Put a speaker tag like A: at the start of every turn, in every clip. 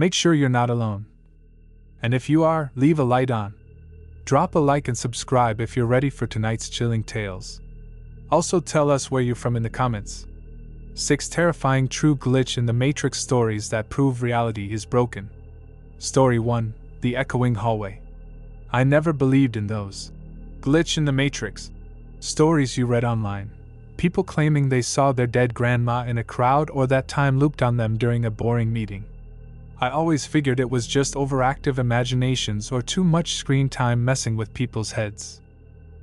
A: Make sure you're not alone. And if you are, leave a light on. Drop a like and subscribe if you're ready for tonight's chilling tales. Also tell us where you're from in the comments. 6 terrifying true glitch in the Matrix stories that prove reality is broken. Story 1, the echoing hallway. I never believed in those glitch in the Matrix stories you read online. People claiming they saw their dead grandma in a crowd or that time looped on them during a boring meeting. I always figured it was just overactive imaginations or too much screen time messing with people's heads.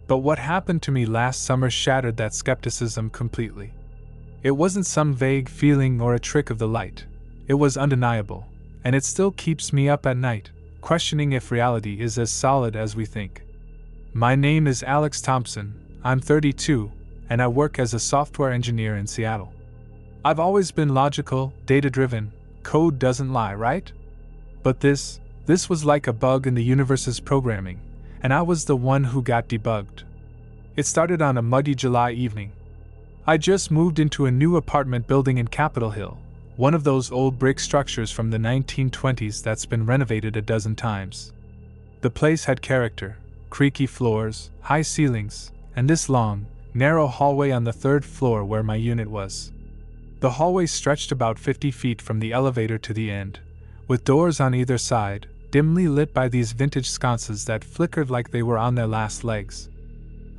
A: But what happened to me last summer shattered that skepticism completely. It wasn't some vague feeling or a trick of the light. It was undeniable, and it still keeps me up at night, questioning if reality is as solid as we think. My name is Alex Thompson, I'm 32, and I work as a software engineer in Seattle. I've always been logical, data-driven. Code doesn't lie, right? But this was like a bug in the universe's programming, and I was the one who got debugged. It started on a muggy July evening. I just moved into a new apartment building in Capitol Hill, one of those old brick structures from the 1920s that's been renovated a dozen times. The place had character, creaky floors, high ceilings, and this long, narrow hallway on the 3rd floor where my unit was. The hallway stretched about 50 feet from the elevator to the end, with doors on either side, dimly lit by these vintage sconces that flickered like they were on their last legs.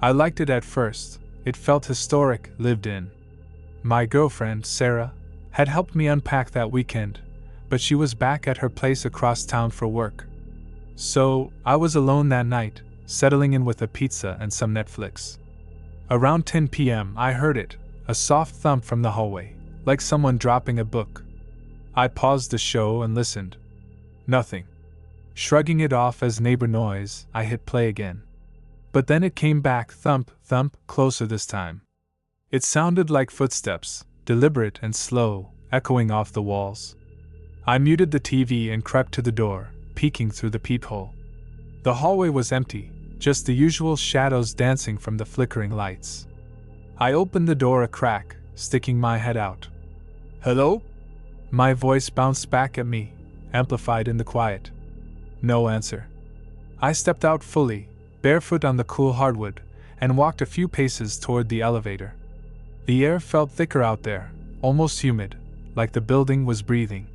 A: I liked it at first. It felt historic, lived in. My girlfriend, Sarah, had helped me unpack that weekend, but she was back at her place across town for work. So, I was alone that night, settling in with a pizza and some Netflix. Around 10 p.m. I heard it, a soft thump from the hallway, like someone dropping a book. I paused the show and listened. Nothing. Shrugging it off as neighbor noise, I hit play again. But then it came back, thump, thump, closer this time. It sounded like footsteps, deliberate and slow, echoing off the walls. I muted the TV and crept to the door, peeking through the peephole. The hallway was empty, just the usual shadows dancing from the flickering lights. I opened the door a crack, sticking my head out. "Hello?" My voice bounced back at me, amplified in the quiet. No answer. I stepped out fully, barefoot on the cool hardwood, and walked a few paces toward the elevator. The air felt thicker out there, almost humid, like the building was breathing.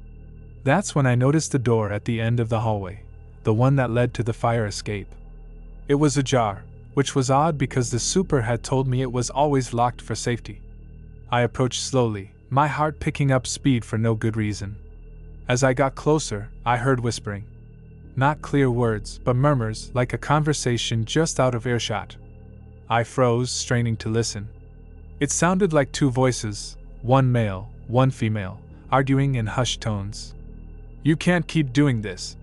A: That's when I noticed the door at the end of the hallway, the one that led to the fire escape. It was ajar, which was odd because the super had told me it was always locked for safety. I approached slowly, my heart picking up speed for no good reason. As I got closer, I heard whispering. Not clear words, but murmurs like a conversation just out of earshot. I froze, straining to listen. It sounded like 2 voices, one male, one female, arguing in hushed tones. "You can't keep doing this,"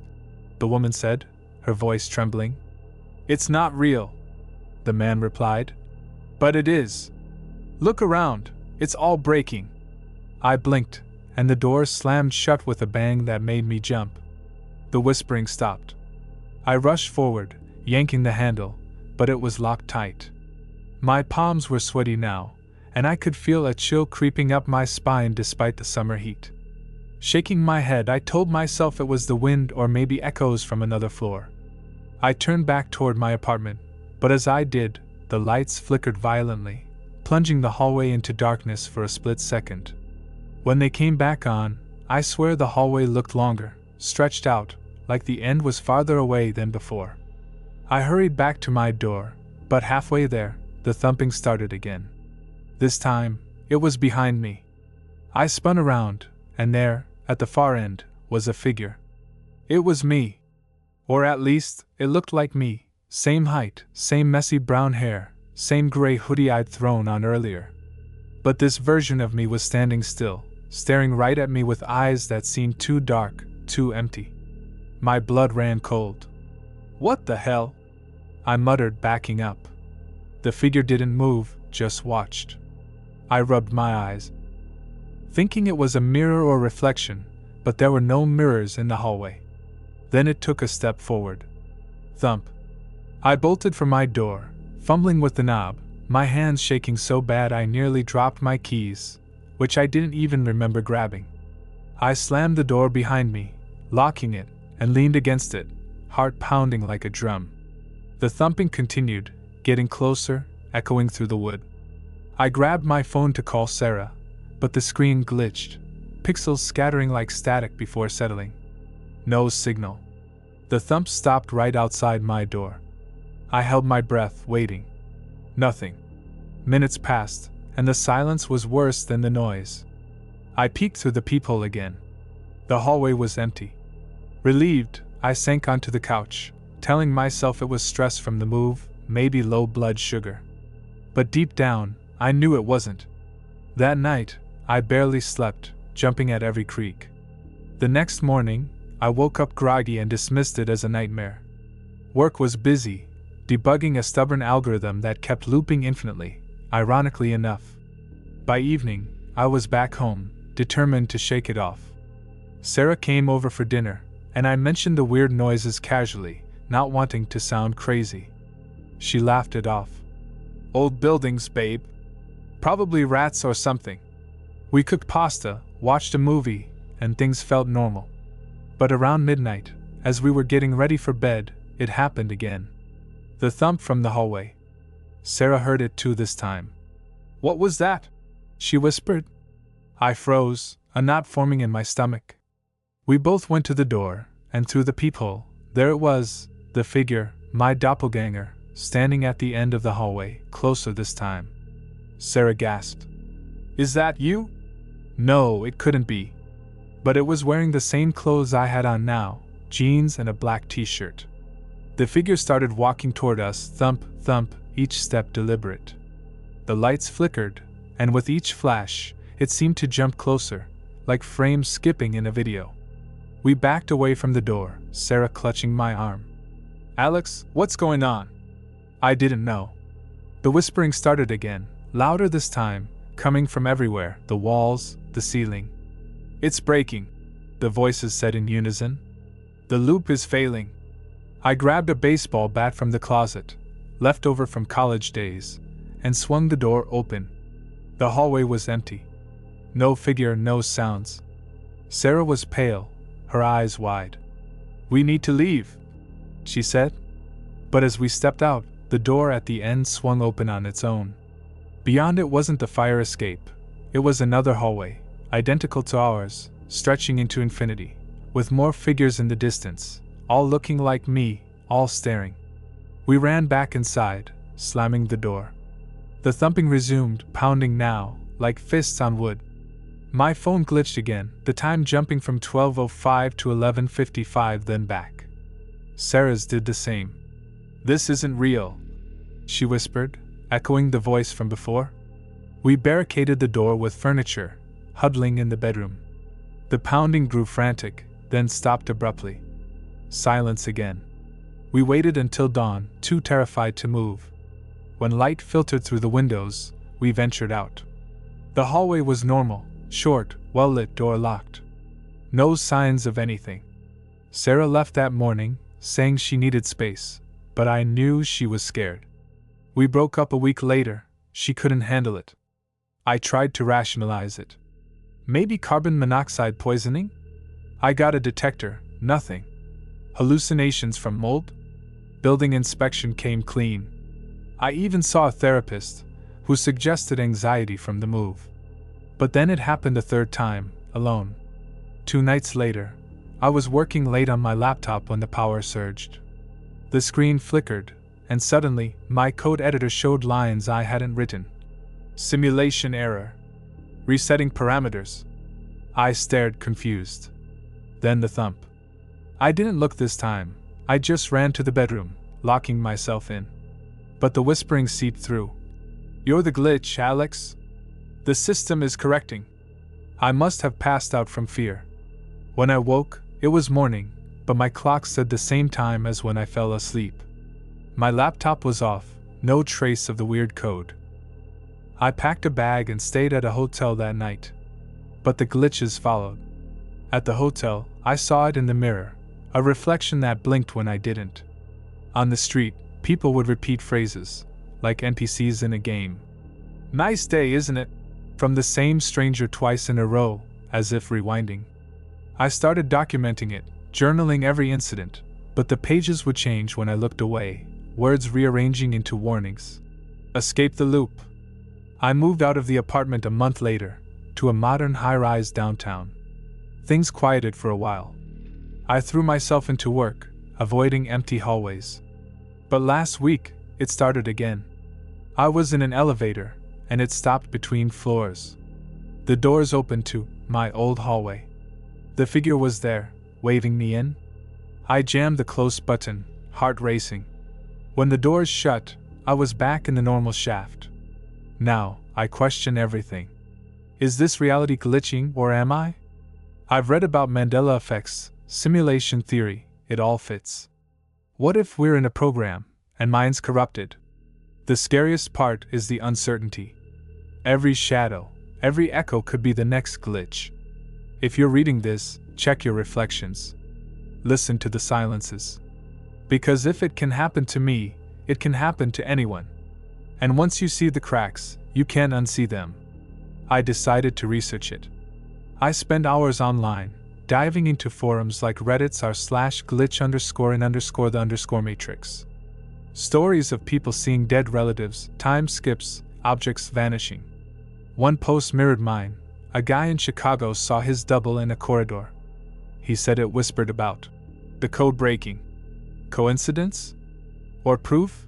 A: the woman said, her voice trembling. "It's not real," the man replied. "But it is. Look around, it's all breaking." I blinked, and the door slammed shut with a bang that made me jump. The whispering stopped. I rushed forward, yanking the handle, but it was locked tight. My palms were sweaty now, and I could feel a chill creeping up my spine despite the summer heat. Shaking my head, I told myself it was the wind or maybe echoes from another floor. I turned back toward my apartment, but as I did, the lights flickered violently, plunging the hallway into darkness for a split second. When they came back on, I swear the hallway looked longer, stretched out, like the end was farther away than before. I hurried back to my door, but halfway there, the thumping started again. This time, it was behind me. I spun around, and there, at the far end, was a figure. It was me. Or at least, it looked like me, same height, same messy brown hair, same gray hoodie I'd thrown on earlier. But this version of me was standing still, staring right at me with eyes that seemed too dark, too empty. My blood ran cold. "What the hell?" I muttered, backing up. The figure didn't move, just watched. I rubbed my eyes, thinking it was a mirror or reflection, but there were no mirrors in the hallway. Then it took a step forward. Thump. I bolted for my door, fumbling with the knob, my hands shaking so bad I nearly dropped my keys, which I didn't even remember grabbing. I slammed the door behind me, locking it, and leaned against it, heart pounding like a drum. The thumping continued, getting closer, echoing through the wood. I grabbed my phone to call Sarah, but the screen glitched, pixels scattering like static before settling. No signal. The thump stopped right outside my door. I held my breath, waiting. Nothing. Minutes passed, and the silence was worse than the noise. I peeked through the peephole again. The hallway was empty. Relieved, I sank onto the couch, telling myself it was stress from the move, maybe low blood sugar. But deep down, I knew it wasn't. That night, I barely slept, jumping at every creak. The next morning, I woke up groggy and dismissed it as a nightmare. Work was busy, debugging a stubborn algorithm that kept looping infinitely, ironically enough. By evening, I was back home, determined to shake it off. Sarah came over for dinner, and I mentioned the weird noises casually, not wanting to sound crazy. She laughed it off. "Old buildings, babe. Probably rats or something." We cooked pasta, watched a movie, and things felt normal. But around midnight, as we were getting ready for bed, it happened again. The thump from the hallway. Sarah heard it too this time. "What was that?" she whispered. I froze, a knot forming in my stomach. We both went to the door, and through the peephole, there it was, the figure, my doppelganger, standing at the end of the hallway, closer this time. Sarah gasped. "Is that you?" No, it couldn't be. But it was wearing the same clothes I had on now, jeans and a black t-shirt. The figure started walking toward us, thump, thump, each step deliberate. The lights flickered, and with each flash, it seemed to jump closer, like frames skipping in a video. We backed away from the door, Sarah clutching my arm. "Alex, what's going on?" I didn't know. The whispering started again, louder this time, coming from everywhere, the walls, the ceiling. "It's breaking," the voices said in unison. "The loop is failing." I grabbed a baseball bat from the closet, left over from college days, and swung the door open. The hallway was empty. No figure, no sounds. Sarah was pale, her eyes wide. "We need to leave," she said. But as we stepped out, the door at the end swung open on its own. Beyond it wasn't the fire escape. It was another hallway, identical to ours, stretching into infinity, with more figures in the distance, all looking like me, all staring. We ran back inside, slamming the door. The thumping resumed, pounding now, like fists on wood. My phone glitched again, the time jumping from 12:05 to 11:55, then back. Sarah's did the same. "This isn't real," she whispered, echoing the voice from before. We barricaded the door with furniture, huddling in the bedroom. The pounding grew frantic, then stopped abruptly. Silence again. We waited until dawn, too terrified to move. When light filtered through the windows, we ventured out. The hallway was normal, short, well-lit, door locked. No signs of anything. Sarah left that morning, saying she needed space, but I knew she was scared. We broke up a week later. She couldn't handle it. I tried to rationalize it. Maybe carbon monoxide poisoning? I got a detector, nothing. Hallucinations from mold? Building inspection came clean. I even saw a therapist, who suggested anxiety from the move. But then it happened a third time, alone. 2 nights later, I was working late on my laptop when the power surged. The screen flickered, and suddenly, my code editor showed lines I hadn't written. Simulation error. Resetting parameters. I stared, confused. Then the thump. I didn't look this time. I just ran to the bedroom, locking myself in. But the whispering seeped through. "You're the glitch, Alex. The system is correcting." I must have passed out from fear. When I woke, it was morning, but my clock said the same time as when I fell asleep. My laptop was off, no trace of the weird code. I packed a bag and stayed at a hotel that night. But the glitches followed. At the hotel, I saw it in the mirror, a reflection that blinked when I didn't. On the street, people would repeat phrases, like NPCs in a game. "Nice day, isn't it?" from the same stranger twice in a row, as if rewinding. I started documenting it, journaling every incident, but the pages would change when I looked away, words rearranging into warnings. Escape the loop. I moved out of the apartment a month later, to a modern high-rise downtown. Things quieted for a while. I threw myself into work, avoiding empty hallways. But last week, it started again. I was in an elevator, and it stopped between floors. The doors opened to my old hallway. The figure was there, waving me in. I jammed the close button, heart racing. When the doors shut, I was back in the normal shaft. Now, I question everything. Is this reality glitching, or am I? I've read about Mandela effects, simulation theory, it all fits. What if we're in a program, and mine's corrupted? The scariest part is the uncertainty. Every shadow, every echo could be the next glitch. If you're reading this, check your reflections. Listen to the silences. Because if it can happen to me, it can happen to anyone. And once you see the cracks, you can't unsee them. I decided to research it. I spend hours online, diving into forums like Reddit's r/glitch_in_the_matrix. Stories of people seeing dead relatives, time skips, objects vanishing. One post mirrored mine. A guy in Chicago saw his double in a corridor. He said it whispered about the code breaking. Coincidence? Or proof?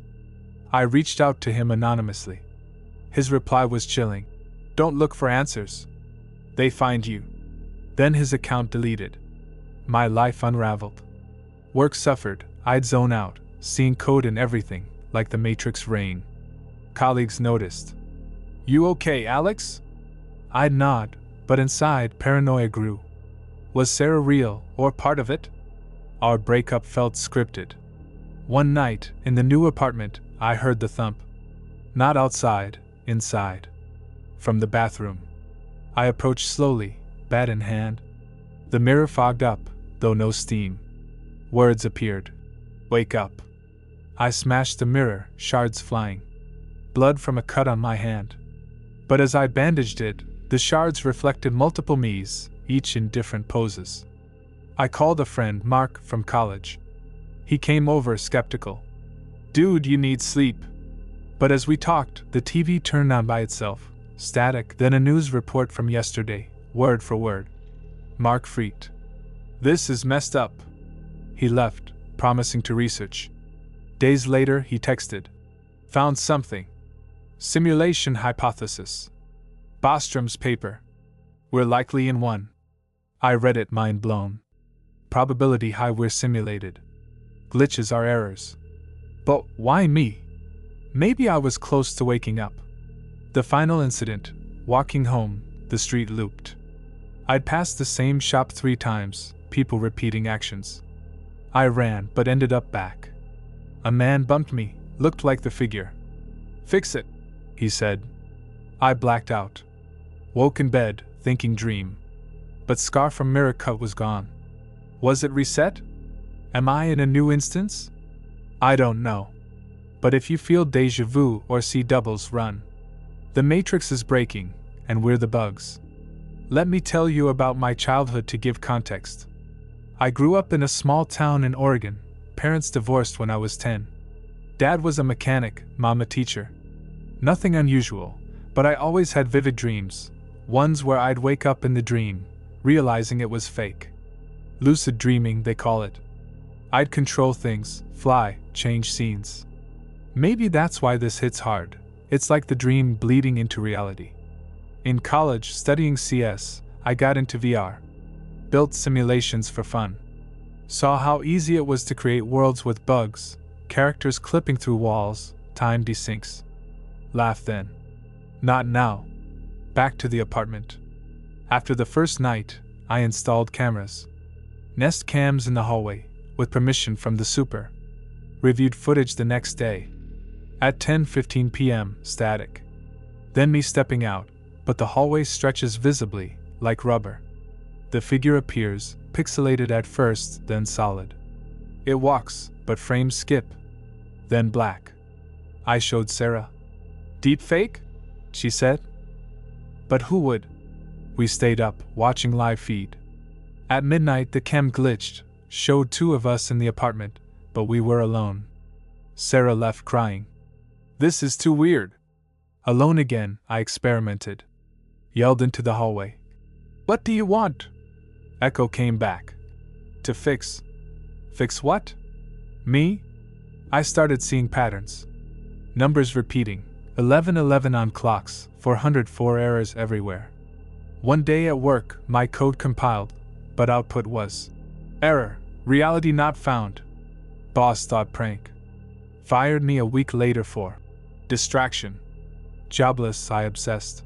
A: I reached out to him anonymously. His reply was chilling. Don't look for answers. They find you. Then his account deleted. My life unraveled. Work suffered. I'd zone out, seeing code in everything, like the Matrix rain. Colleagues noticed. You okay, Alex? I'd nod, but inside paranoia grew. Was Sarah real, or part of it? Our breakup felt scripted. One night, in the new apartment, I heard the thump. Not outside, inside. From the bathroom. I approached slowly, bat in hand. The mirror fogged up, though no steam. Words appeared. Wake up. I smashed the mirror, shards flying. Blood from a cut on my hand. But as I bandaged it, the shards reflected multiple me's, each in different poses. I called a friend, Mark, from college. He came over skeptical. Dude, you need sleep. But as we talked, the TV turned on by itself, static, then a news report from yesterday, word for word. Mark freaked. This is messed up. He left, promising to research. Days later, he texted. Found something. Simulation hypothesis. Bostrom's paper. We're likely in one. I read it, mind blown. Probability high we're simulated. Glitches are errors. But why me? Maybe I was close to waking up. The final incident, walking home, the street looped. I'd passed the same shop 3 times, people repeating actions. I ran, but ended up back. A man bumped me, looked like the figure. Fix it, he said. I blacked out. Woke in bed, thinking dream. But scar from mirror cut was gone. Was it reset? Am I in a new instance? I don't know. But if you feel déjà vu or see doubles, run. The Matrix is breaking, and we're the bugs. Let me tell you about my childhood to give context. I grew up in a small town in Oregon. Parents divorced when I was 10. Dad was a mechanic, mom a teacher. Nothing unusual, but I always had vivid dreams, ones where I'd wake up in the dream, realizing it was fake. Lucid dreaming, they call it. I'd control things, fly, change scenes. Maybe that's why this hits hard. It's like the dream bleeding into reality. In college, studying CS, I got into VR. Built simulations for fun. Saw how easy it was to create worlds with bugs, characters clipping through walls, time desyncs. Laugh then. Not now. Back to the apartment. After the first night, I installed cameras. Nest cams in the hallway, with permission from the super. Reviewed footage the next day. At 10:15 p.m., static. Then me stepping out, but the hallway stretches visibly, like rubber. The figure appears, pixelated at first, then solid. It walks, but frames skip. Then black. I showed Sarah. Deepfake? She said. But who would? We stayed up, watching live feed. At midnight the cam glitched, showed 2 of us in the apartment, but we were alone. Sarah left crying. This is too weird. Alone again, I experimented. Yelled into the hallway. What do you want? Echo came back. To fix. Fix what? Me? I started seeing patterns. Numbers repeating. 1111 on clocks, 404 errors everywhere. One day at work, my code compiled, but output was error, reality not found. Boss thought prank. Fired me a week later for distraction. Jobless, I obsessed.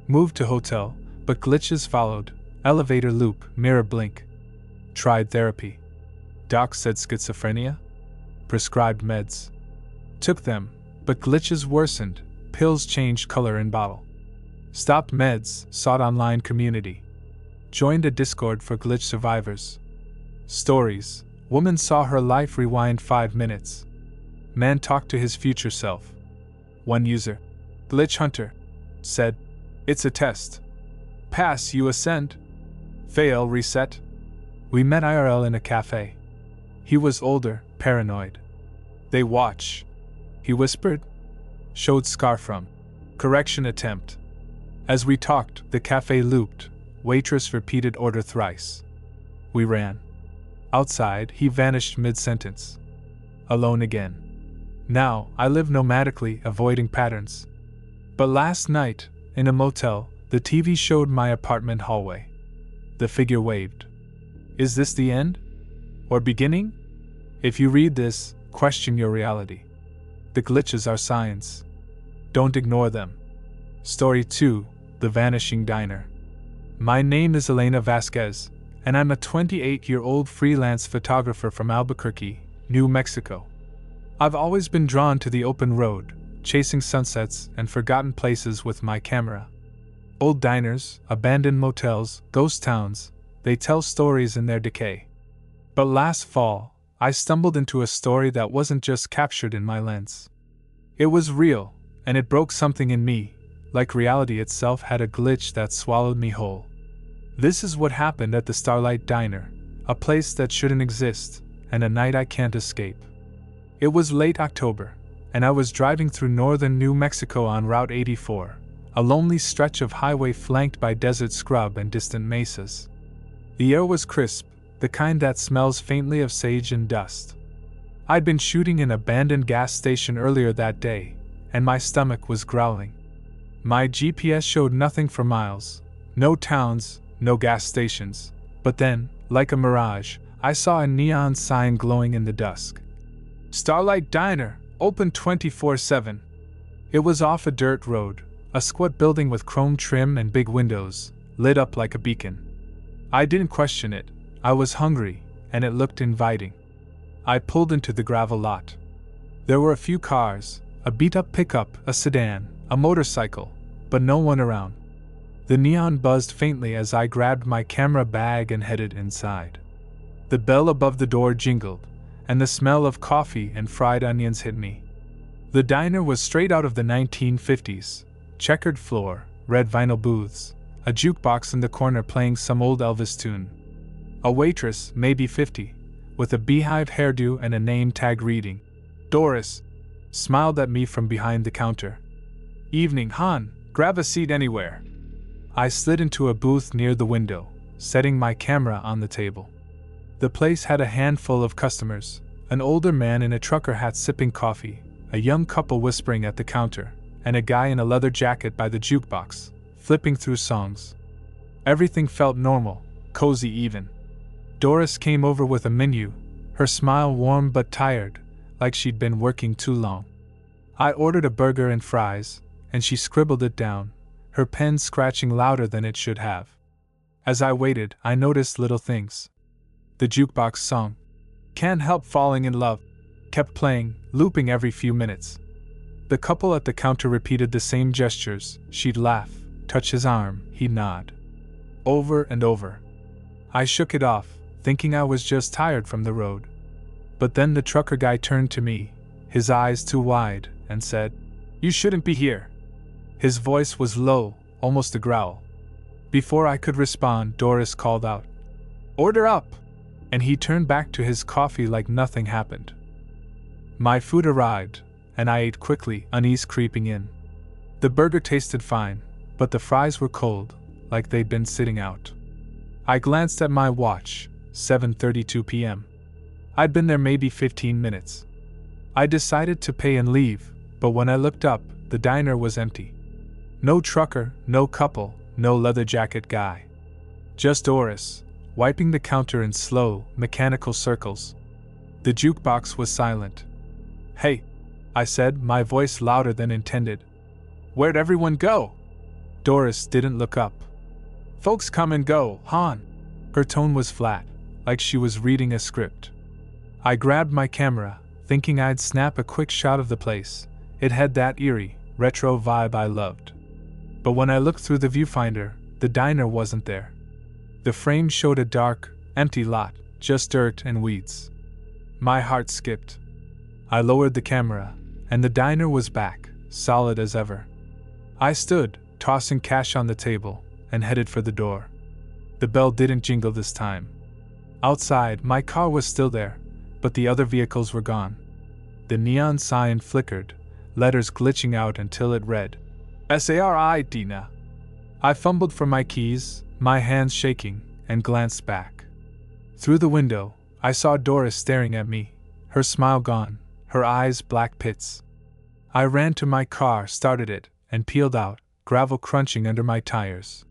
A: Moved to hotel, but glitches followed. Elevator loop, mirror blink. Tried therapy. Doc said schizophrenia. Prescribed meds. Took them, but glitches worsened. Pills changed color in bottle. Stopped meds, sought online community. Joined a Discord for glitch survivors. Stories. Woman saw her life rewind 5 minutes. Man talked to his future self. One user, Glitch Hunter, said, "It's a test. Pass, you ascend. Fail, reset." We met IRL in a cafe. He was older, paranoid. They watch. He whispered. Showed scar from correction attempt. As we talked, the cafe looped. Waitress repeated order thrice. We ran. Outside, he vanished mid-sentence. Alone again. Now, I live nomadically, avoiding patterns. But last night, in a motel, the TV showed my apartment hallway. The figure waved. Is this the end? Or beginning? If you read this, question your reality. The glitches are signs. Don't ignore them. Story 2, The Vanishing Diner. My name is Elena Vasquez, and I'm a 28-year-old freelance photographer from Albuquerque, New Mexico. I've always been drawn to the open road, chasing sunsets and forgotten places with my camera. Old diners, abandoned motels, ghost towns, they tell stories in their decay. But last fall, I stumbled into a story that wasn't just captured in my lens. It was real, and it broke something in me, like reality itself had a glitch that swallowed me whole. This is what happened at the Starlight Diner, a place that shouldn't exist, and a night I can't escape. It was late October, and I was driving through northern New Mexico on Route 84, a lonely stretch of highway flanked by desert scrub and distant mesas. The air was crisp, the kind that smells faintly of sage and dust. I'd been shooting an abandoned gas station earlier that day, and my stomach was growling. My GPS showed nothing for miles, no towns, no gas stations, but then, like a mirage, I saw a neon sign glowing in the dusk. Starlight Diner, open 24/7. It was off a dirt road, a squat building with chrome trim and big windows, lit up like a beacon. I didn't question it. I was hungry, and it looked inviting. I pulled into the gravel lot. There were a few cars, a beat-up pickup, a sedan, a motorcycle, but no one around. The neon buzzed faintly as I grabbed my camera bag and headed inside. The bell above the door jingled, and the smell of coffee and fried onions hit me. The diner was straight out of the 1950s, checkered floor, red vinyl booths, a jukebox in the corner playing some old Elvis tune. A waitress, maybe 50, with a beehive hairdo and a name tag reading, Doris, smiled at me from behind the counter. Evening, hon, grab a seat anywhere. I slid into a booth near the window, setting my camera on the table. The place had a handful of customers, an older man in a trucker hat sipping coffee, a young couple whispering at the counter, and a guy in a leather jacket by the jukebox, flipping through songs. Everything felt normal, cozy even. Doris came over with a menu, her smile warm but tired, like she'd been working too long. I ordered a burger and fries, and she scribbled it down, her pen scratching louder than it should have. As I waited, I noticed little things. The jukebox song, Can't Help Falling in Love, kept playing, looping every few minutes. The couple at the counter repeated the same gestures. She'd laugh, touch his arm, he'd nod. Over and over. I shook it off, thinking I was just tired from the road. But then the trucker guy turned to me, his eyes too wide, and said, "You shouldn't be here." His voice was low, almost a growl. Before I could respond, Doris called out, "Order up!" And he turned back to his coffee like nothing happened. My food arrived, and I ate quickly, unease creeping in. The burger tasted fine, but the fries were cold, like they'd been sitting out. I glanced at my watch, 7:32 p.m. I'd been there maybe 15 minutes. I decided to pay and leave, but when I looked up, the diner was empty. No trucker, no couple, no leather jacket guy. Just Doris, wiping the counter in slow, mechanical circles. The jukebox was silent. "Hey," I said, my voice louder than intended. "Where'd everyone go?" Doris didn't look up. "Folks come and go, hon." Her tone was flat, like she was reading a script. I grabbed my camera, thinking I'd snap a quick shot of the place. It had that eerie, retro vibe I loved. But when I looked through the viewfinder, the diner wasn't there. The frame showed a dark, empty lot, just dirt and weeds. My heart skipped. I lowered the camera, and the diner was back, solid as ever. I stood, tossing cash on the table, and headed for the door. The bell didn't jingle this time. Outside, my car was still there, but the other vehicles were gone. The neon sign flickered, letters glitching out until it read, "SARI-Dina." I fumbled for my keys, my hands shaking, and glanced back. Through the window, I saw Doris staring at me, her smile gone, her eyes black pits. I ran to my car, started it, and peeled out, gravel crunching under my tires.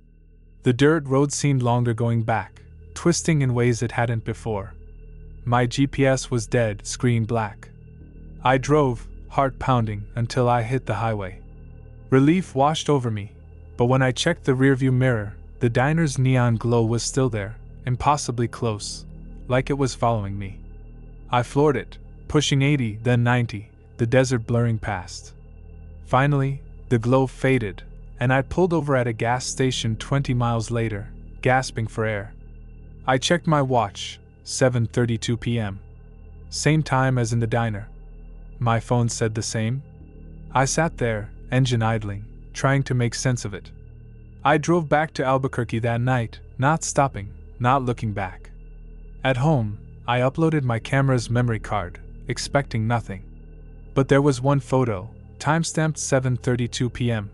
A: The dirt road seemed longer going back, twisting in ways it hadn't before. My GPS was dead, screen black. I drove, heart pounding, until I hit the highway. Relief washed over me, but when I checked the rearview mirror, the diner's neon glow was still there, impossibly close, like it was following me. I floored it, pushing 80, then 90, the desert blurring past. Finally, the glow faded, and I pulled over at a gas station 20 miles later, gasping for air. I checked my watch, 7:32 p.m. Same time as in the diner. My phone said the same. I sat there, engine idling, trying to make sense of it. I drove back to Albuquerque that night, not stopping, not looking back. At home, I uploaded my camera's memory card, expecting nothing. But there was one photo, timestamped 7:32 p.m.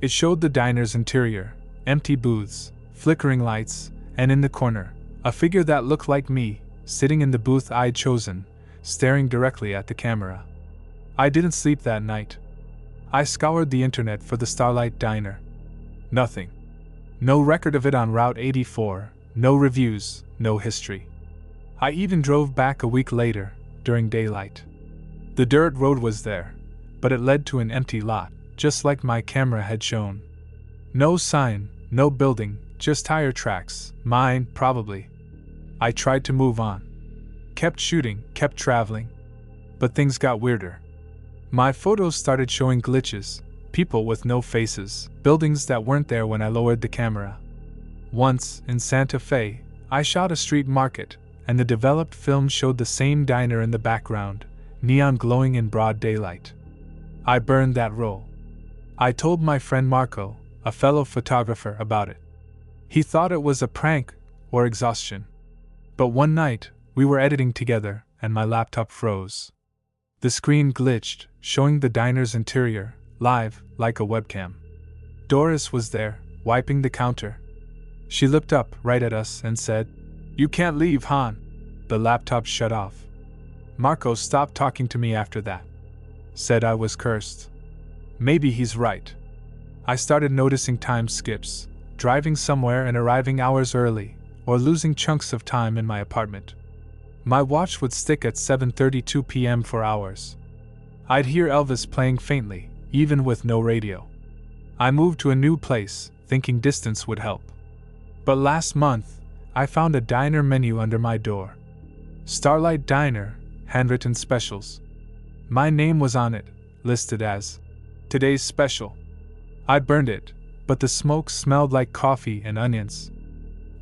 A: It showed the diner's interior, empty booths, flickering lights, and in the corner, a figure that looked like me, sitting in the booth I'd chosen, staring directly at the camera. I didn't sleep that night. I scoured the internet for the Starlight Diner. Nothing. No record of it on Route 84, no reviews, no history. I even drove back a week later, during daylight. The dirt road was there, but it led to an empty lot, just like my camera had shown. No sign, no building, just tire tracks, mine, probably. I tried to move on. Kept shooting, kept traveling. But things got weirder. My photos started showing glitches, people with no faces, buildings that weren't there when I lowered the camera. Once, in Santa Fe, I shot a street market, and the developed film showed the same diner in the background, neon glowing in broad daylight. I burned that roll. I told my friend Marco, a fellow photographer, about it. He thought it was a prank or exhaustion. But one night, we were editing together, and my laptop froze. The screen glitched, showing the diner's interior, live, like a webcam. Doris was there, wiping the counter. She looked up right at us and said, "You can't leave, hon." The laptop shut off. Marco stopped talking to me after that. Said I was cursed. Maybe he's right. I started noticing time skips, driving somewhere and arriving hours early, or losing chunks of time in my apartment. My watch would stick at 7:32 p.m. for hours. I'd hear Elvis playing faintly, even with no radio. I moved to a new place, thinking distance would help. But last month, I found a diner menu under my door. Starlight Diner, handwritten specials. My name was on it, listed as today's special. I burned it, but the smoke smelled like coffee and onions.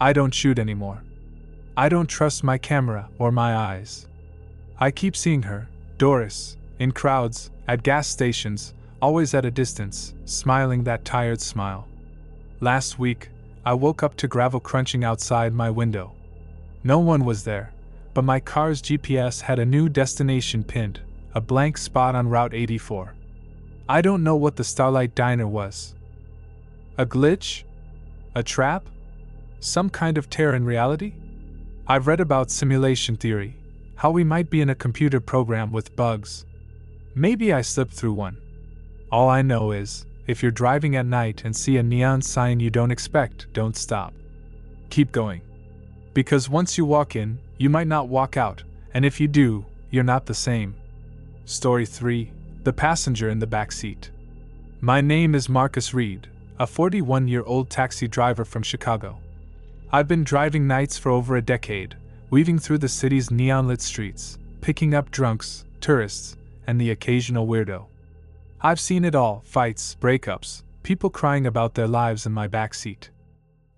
A: I don't shoot anymore. I don't trust my camera or my eyes. I keep seeing her, Doris, in crowds, at gas stations, always at a distance, smiling that tired smile. Last week, I woke up to gravel crunching outside my window. No one was there, but my car's GPS had a new destination pinned, a blank spot on Route 84. I don't know what the Starlight Diner was. A glitch? A trap? Some kind of tear in reality? I've read about simulation theory, how we might be in a computer program with bugs. Maybe I slipped through one. All I know is, if you're driving at night and see a neon sign you don't expect, don't stop. Keep going. Because once you walk in, you might not walk out, and if you do, you're not the same. Story 3. The Passenger in the Back Seat. My name is Marcus Reed, a 41-year-old taxi driver from Chicago. I've been driving nights for over a decade, weaving through the city's neon-lit streets, picking up drunks, tourists, and the occasional weirdo. I've seen it all: fights, breakups, people crying about their lives in my backseat.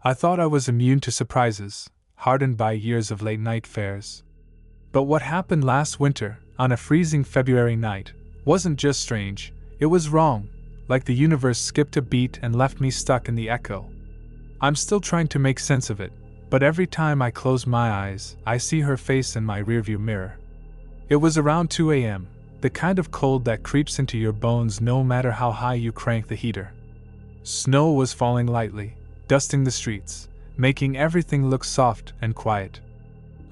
A: I thought I was immune to surprises, hardened by years of late-night fares. But what happened last winter, on a freezing February night, wasn't just strange, it was wrong, like the universe skipped a beat and left me stuck in the echo. I'm still trying to make sense of it, but every time I close my eyes, I see her face in my rearview mirror. It was around 2 a.m., the kind of cold that creeps into your bones no matter how high you crank the heater. Snow was falling lightly, dusting the streets, making everything look soft and quiet.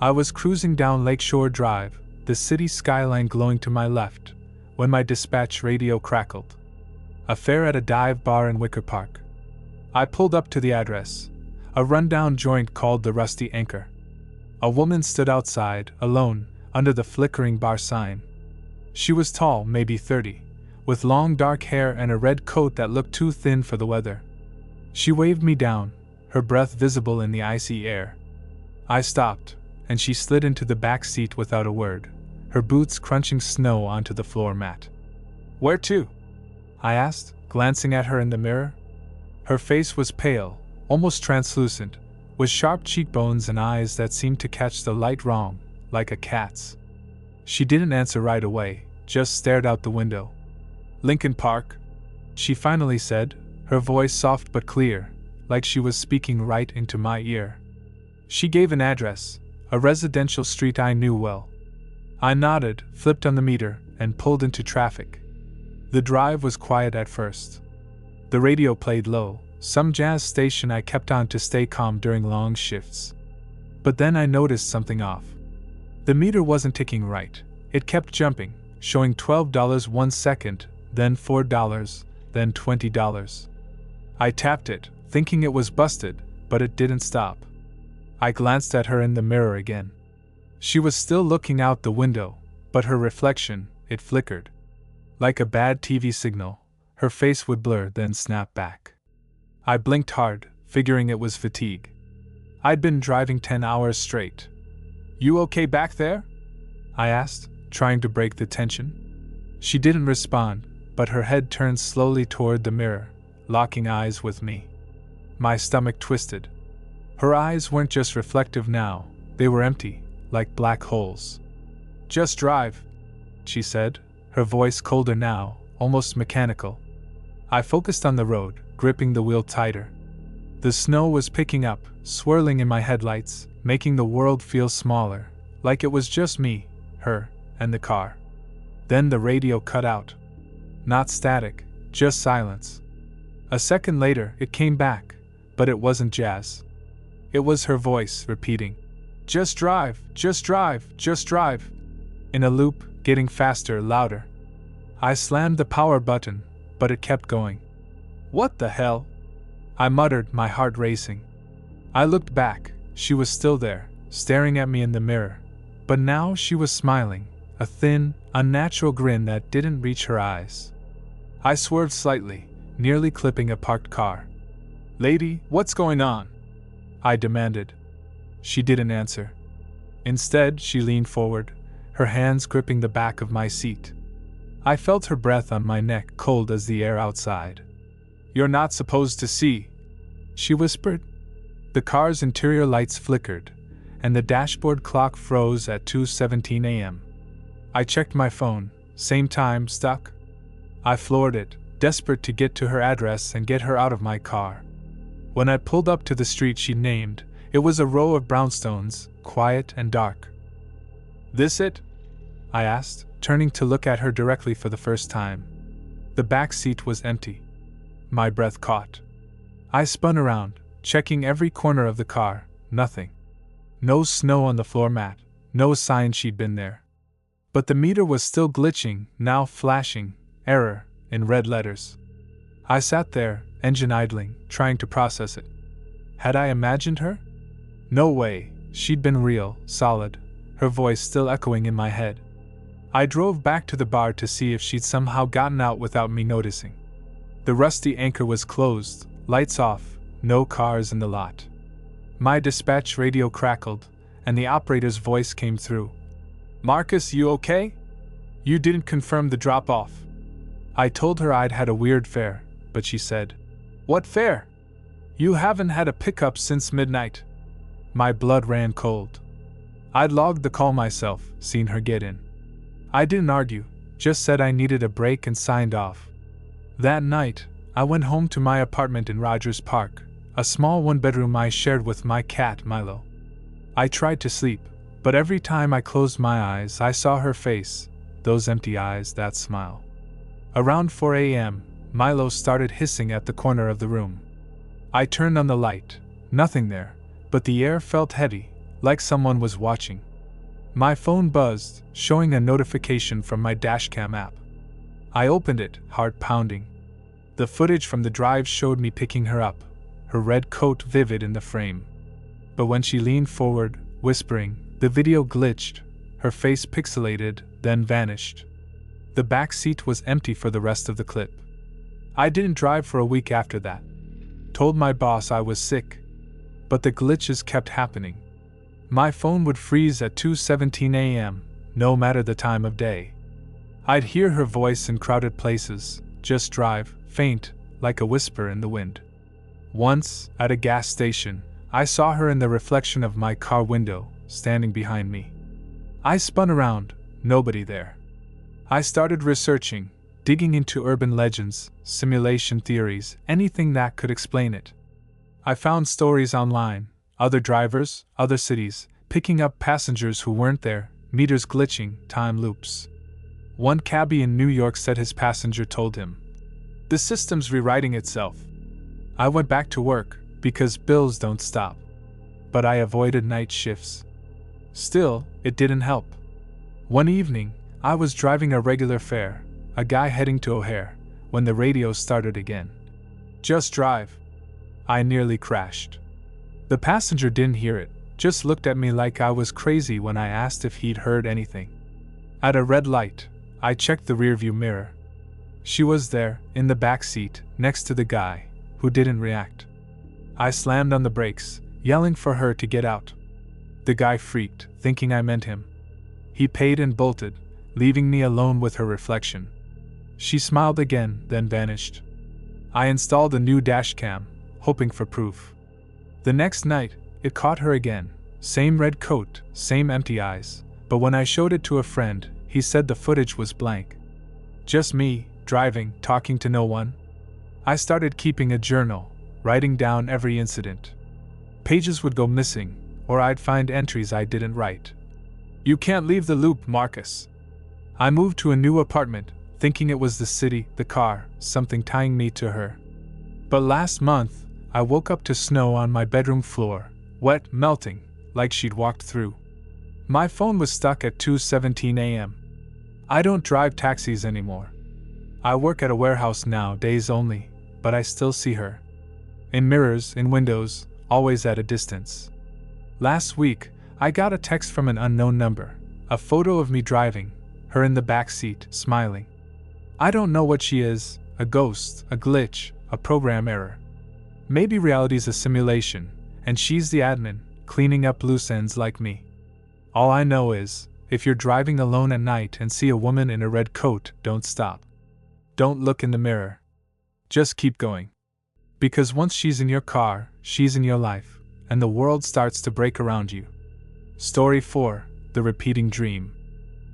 A: I was cruising down Lakeshore Drive, the city skyline glowing to my left, when my dispatch radio crackled. A fare at a dive bar in Wicker Park. I pulled up to the address, a rundown joint called the Rusty Anchor. A woman stood outside, alone, under the flickering bar sign. She was tall, maybe 30, with long dark hair and a red coat that looked too thin for the weather. She waved me down, her breath visible in the icy air. I stopped, and she slid into the back seat without a word, her boots crunching snow onto the floor mat. "Where to?" I asked, glancing at her in the mirror. Her face was pale, almost translucent, with sharp cheekbones and eyes that seemed to catch the light wrong, like a cat's. She didn't answer right away, just stared out the window. "Lincoln Park," she finally said, her voice soft but clear, like she was speaking right into my ear. She gave an address, a residential street I knew well. I nodded, flipped on the meter, and pulled into traffic. The drive was quiet at first. The radio played low, some jazz station I kept on to stay calm during long shifts. But then I noticed something off. The meter wasn't ticking right. It kept jumping, showing $12 1 second, then $4, then $20. I tapped it, thinking it was busted, but it didn't stop. I glanced at her in the mirror again. She was still looking out the window, but her reflection, it flickered. Like a bad TV signal, her face would blur then snap back. I blinked hard, figuring it was fatigue. I'd been driving 10 hours straight. "You okay back there?" I asked, trying to break the tension. She didn't respond, but her head turned slowly toward the mirror, locking eyes with me. My stomach twisted. Her eyes weren't just reflective now, they were empty, like black holes. "Just drive," she said, her voice colder now, almost mechanical. I focused on the road, gripping the wheel tighter. The snow was picking up, swirling in my headlights, making the world feel smaller, like it was just me, her, and the car. Then the radio cut out. Not static, just silence. A second later, it came back, but it wasn't jazz. It was her voice, repeating, "Just drive, just drive, just drive," in a loop, getting faster, louder. I slammed the power button, but it kept going. "What the hell?" I muttered, my heart racing. I looked back. She was still there, staring at me in the mirror, but now she was smiling, a thin, unnatural grin that didn't reach her eyes. I swerved slightly, nearly clipping a parked car. "Lady, what's going on?" I demanded. She didn't answer. Instead, she leaned forward, her hands gripping the back of my seat. I felt her breath on my neck, cold as the air outside. "You're not supposed to see," she whispered. The car's interior lights flickered, and the dashboard clock froze at 2:17 a.m. I checked my phone, same time, stuck. I floored it, desperate to get to her address and get her out of my car. When I pulled up to the street she named, It was a row of brownstones, quiet and dark. "This it?" I asked, turning to look at her directly for the first time. The back seat was empty. My breath caught. I spun around, checking every corner of the car. Nothing. No snow on the floor mat, no sign she'd been there. But the meter was still glitching, now flashing, "error," in red letters. I sat there, engine idling, trying to process it. Had I imagined her? No way, she'd been real, solid, her voice still echoing in my head. I drove back to the bar to see if she'd somehow gotten out without me noticing. The rusty anchor was closed, lights off, no cars in the lot. My dispatch radio crackled, and the operator's voice came through. "Marcus, you okay? You didn't confirm the drop-off." I told her I'd had a weird fare, but she said, "What fare? You haven't had a pickup since midnight." My blood ran cold. I'd logged the call myself, seen her get in. I didn't argue, just said I needed a break and signed off. That night, I went home to my apartment in Rogers Park, a small one-bedroom I shared with my cat Milo. I tried to sleep, but every time I closed my eyes I saw her face, those empty eyes, that smile. Around 4 a.m., Milo started hissing at the corner of the room. I turned on the light, nothing there, but the air felt heavy, like someone was watching. My phone buzzed, showing a notification from my dashcam app. I opened it, heart pounding. The footage from the drive showed me picking her up, her red coat vivid in the frame. But when she leaned forward, whispering, the video glitched, her face pixelated, then vanished. The back seat was empty for the rest of the clip. I didn't drive for a week after that. Told my boss I was sick. But the glitches kept happening. My phone would freeze at 2:17 a.m., no matter the time of day. I'd hear her voice in crowded places, just drive, faint, like a whisper in the wind. Once, at a gas station, I saw her in the reflection of my car window, standing behind me. I spun around, nobody there. I started researching, digging into urban legends, simulation theories, anything that could explain it. I found stories online, other drivers, other cities, picking up passengers who weren't there, meters glitching, time loops. One cabbie in New York said his passenger told him, "The system's rewriting itself." I went back to work, because bills don't stop. But I avoided night shifts. Still, it didn't help. One evening, I was driving a regular fare, a guy heading to O'Hare, when the radio started again. "Just drive." I nearly crashed. The passenger didn't hear it, just looked at me like I was crazy when I asked if he'd heard anything. At a red light, I checked the rearview mirror. She was there, in the back seat, next to the guy, who didn't react. I slammed on the brakes, yelling for her to get out. The guy freaked, thinking I meant him. He paid and bolted, leaving me alone with her reflection. She smiled again, then vanished. I installed a new dashcam, hoping for proof. The next night, it caught her again, same red coat, same empty eyes, but when I showed it to a friend, he said the footage was blank. Just me, driving, talking to no one. I started keeping a journal, writing down every incident. Pages would go missing, or I'd find entries I didn't write. "You can't leave the loop, Marcus." I moved to a new apartment, thinking it was the city, the car, something tying me to her. But last month, I woke up to snow on my bedroom floor, wet, melting, like she'd walked through. My phone was stuck at 2:17 a.m. I don't drive taxis anymore. I work at a warehouse now, days only, but I still see her. In mirrors, in windows, always at a distance. Last week, I got a text from an unknown number, a photo of me driving, her in the back seat, smiling. I don't know what she is, a ghost, a glitch, a program error. Maybe reality's a simulation, and she's the admin, cleaning up loose ends like me. All I know is, if you're driving alone at night and see a woman in a red coat, don't stop. Don't look in the mirror. Just keep going. Because once she's in your car, she's in your life, and the world starts to break around you. Story 4, The Repeating Dream.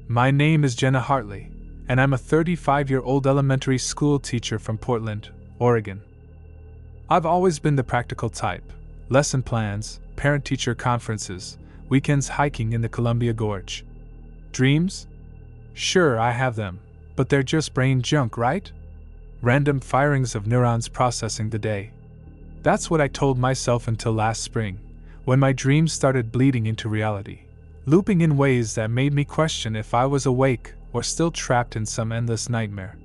A: My name is Jenna Hartley, and I'm a 35-year-old elementary school teacher from Portland, Oregon. I've always been the practical type. Lesson plans, parent-teacher conferences, weekends hiking in the Columbia Gorge. Dreams? Sure, I have them, but they're just brain junk, right? Random firings of neurons processing the day. That's what I told myself until last spring, when my dreams started bleeding into reality, looping in ways that made me question if I was awake or still trapped in some endless nightmare.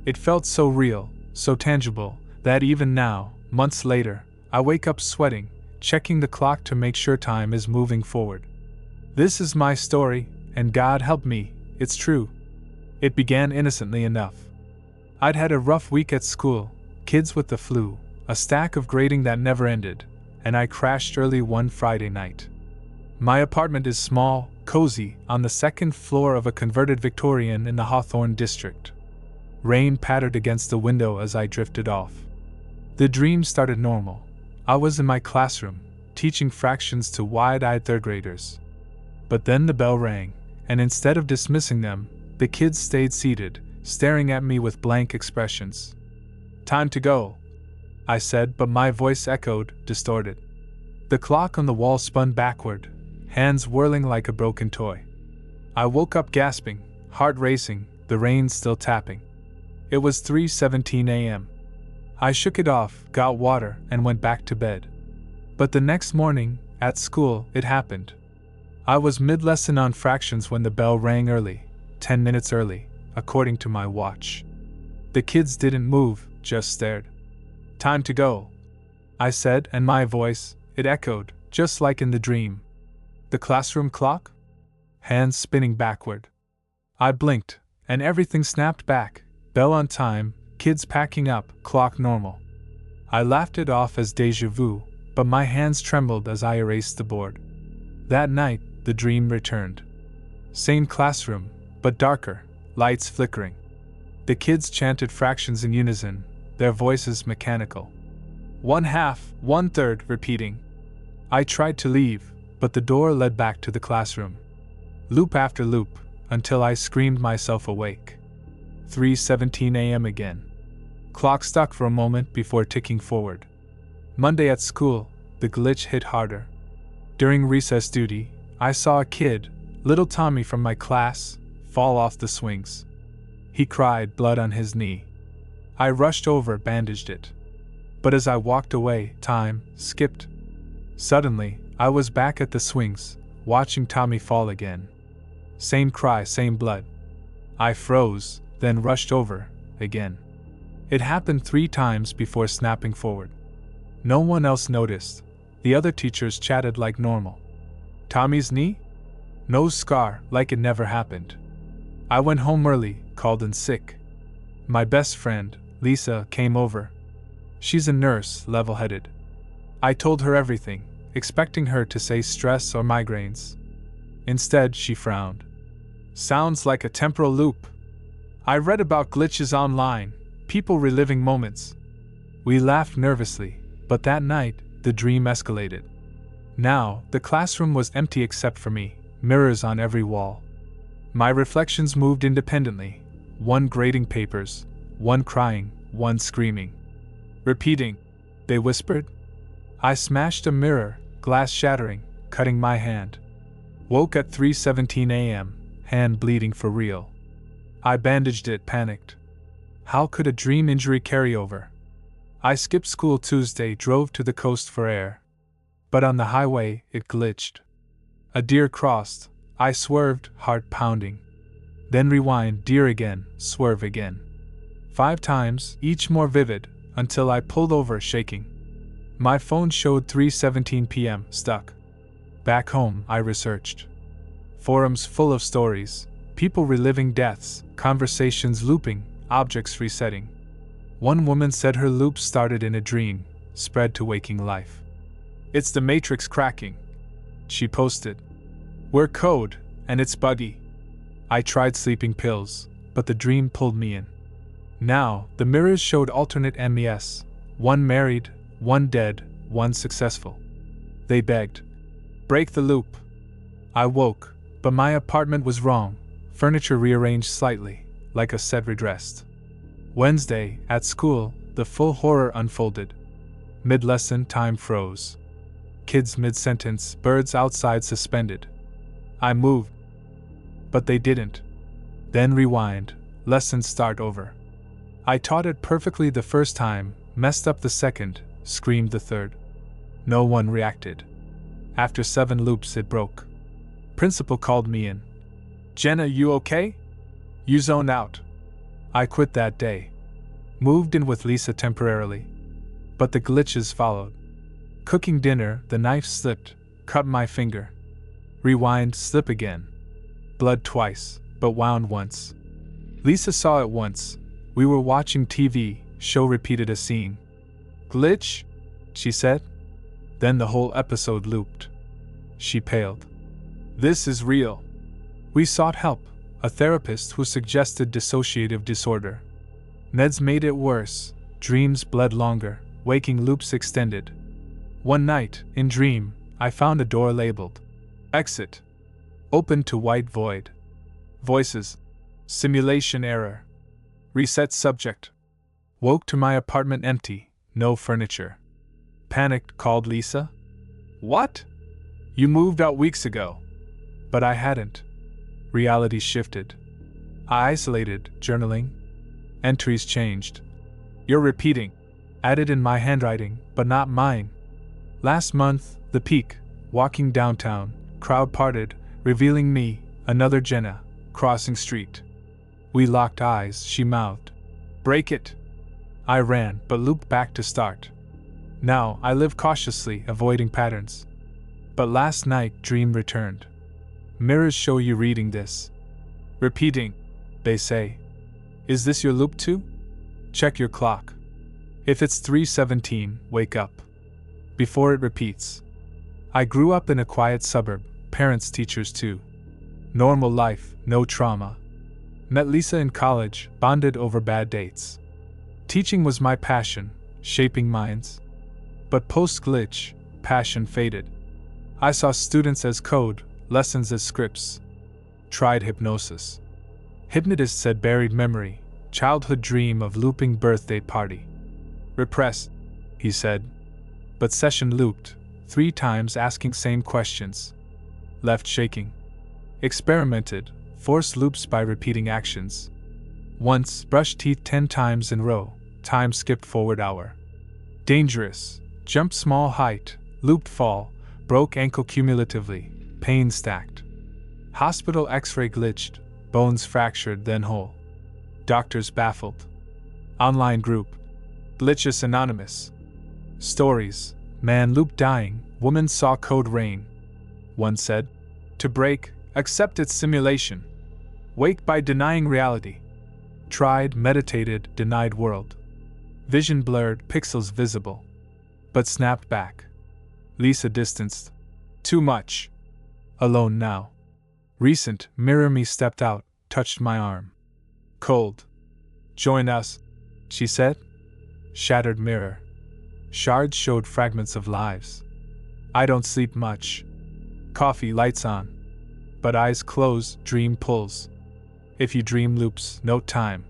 A: It felt so real, so tangible, that even now, months later, I wake up sweating, checking the clock to make sure time is moving forward. This is my story, and God help me, it's true. It began innocently enough. I'd had a rough week at school, kids with the flu, a stack of grading that never ended, and I crashed early one Friday night. My apartment is small, cozy, on the second floor of a converted Victorian in the Hawthorne district. Rain pattered against the window as I drifted off. The dream started normal. I was in my classroom, teaching fractions to wide-eyed third graders. But then the bell rang, and instead of dismissing them, the kids stayed seated, staring at me with blank expressions. "Time to go," I said, but my voice echoed, distorted. The clock on the wall spun backward, hands whirling like a broken toy. I woke up gasping, heart racing, the rain still tapping. It was 3:17 a.m. I shook it off, got water, and went back to bed. But the next morning, at school, it happened. I was mid-lesson on fractions when the bell rang early, 10 minutes early, according to my watch. The kids didn't move, just stared. "Time to go," I said, and my voice, it echoed, just like in the dream. "The classroom clock?" Hands spinning backward. I blinked, and everything snapped back, bell on time, kids packing up, clock normal. I laughed it off as déjà vu, but my hands trembled as I erased the board. That night, the dream returned. Same classroom, but darker, lights flickering. The kids chanted fractions in unison, their voices mechanical. 1/2, 1/3, repeating. I tried to leave, but the door led back to the classroom. Loop after loop, until I screamed myself awake. 3:17 a.m. again. Clock stuck for a moment before ticking forward. Monday at school, the glitch hit harder. During recess duty, I saw a kid, little Tommy from my class, fall off the swings. He cried, blood on his knee. I rushed over, bandaged it. But as I walked away, time skipped. Suddenly, I was back at the swings, watching Tommy fall again. Same cry, same blood. I froze, then rushed over, again. It happened 3 times before snapping forward. No one else noticed. The other teachers chatted like normal. Tommy's knee? No scar, like it never happened. I went home early, called in sick. My best friend, Lisa, came over. She's a nurse, level-headed. I told her everything, expecting her to say stress or migraines. Instead, she frowned. Sounds like a temporal loop. I read about glitches online, people reliving moments. We laughed nervously, but that night, the dream escalated. Now, the classroom was empty except for me, mirrors on every wall. My reflections moved independently, one grading papers, one crying, one screaming. Repeating, they whispered. I smashed a mirror, glass shattering, cutting my hand. Woke at 3:17 a.m., hand bleeding for real. I bandaged it, panicked. How could a dream injury carry over? I skipped school Tuesday, drove to the coast for air. But on the highway, it glitched. A deer crossed. I swerved, heart pounding. Then rewind, deer again, swerve again. 5 times, each more vivid, until I pulled over, shaking. My phone showed 3:17 p.m., stuck. Back home, I researched. Forums full of stories, people reliving deaths, conversations looping, objects resetting. One woman said her loop started in a dream, spread to waking life. It's the matrix cracking, she posted. We're code, and it's buggy. I tried sleeping pills, but the dream pulled me in. Now, the mirrors showed alternate MES, one married, one dead, one successful. They begged, break the loop. I woke, but my apartment was wrong, furniture rearranged slightly, like a set redressed. Wednesday, at school, the full horror unfolded. Mid-lesson, time froze. kids mid-sentence, birds outside suspended. I moved. But they didn't. Then rewind, lesson start over. I taught it perfectly the first time, messed up the second, screamed the third. No one reacted. After 7 loops it broke. Principal called me in. "Jenna, you okay? You zoned out." I quit that day. Moved in with Lisa temporarily. But the glitches followed. Cooking dinner, the knife slipped, cut my finger. Rewind, slip again. Blood twice, but wound once. Lisa saw it once. We were watching TV, show repeated a scene. "Glitch?" she said. Then the whole episode looped. She paled. "This is real." We sought help, a therapist who suggested dissociative disorder. Meds made it worse, dreams bled longer, waking loops extended. One night, in dream, I found a door labeled "Exit." Opened to white void. Voices. Simulation error. Reset subject. Woke to my apartment empty, no furniture. Panicked, called Lisa. "What? You moved out weeks ago." But I hadn't. Reality shifted. I isolated, journaling. Entries changed. "You're repeating." Added in my handwriting, but not mine. Last month, the peak, walking downtown, crowd parted, revealing me, another Jenna, crossing street. We locked eyes, she mouthed. "Break it." I ran, but looped back to start. Now, I live cautiously, avoiding patterns. But last night, dream returned. Mirrors show you reading this. Repeating, they say. Is this your loop too? Check your clock. If it's 3:17, wake up. Before it repeats. I grew up in a quiet suburb, parents, teachers too. Normal life, no trauma. Met Lisa in college, bonded over bad dates. Teaching was my passion, shaping minds. But post-glitch, passion faded. I saw students as code, lessons as scripts. Tried hypnosis. Hypnotist said buried memory, childhood dream of looping birthday party. Repress, he said. But session looped, 3 times asking same questions. Left shaking. Experimented, forced loops by repeating actions. Once, brushed teeth 10 times in row, time skipped forward hour. Dangerous, jumped small height, looped fall, broke ankle cumulatively, pain stacked. Hospital x-ray glitched, bones fractured then whole. Doctors baffled. Online group. Glitches anonymous. Stories. Man looped dying, woman saw code rain. One said, to break, accept its simulation. Wake by denying reality. Tried, meditated, denied world. Vision blurred, pixels visible. But snapped back. Lisa distanced. Too much. Alone now. Recent, mirror me stepped out, touched my arm. Cold. Join us, she said. Shattered mirror. Shards showed fragments of lives. I don't sleep much. Coffee lights on. But eyes closed, dream pulls. If you dream loops, note time.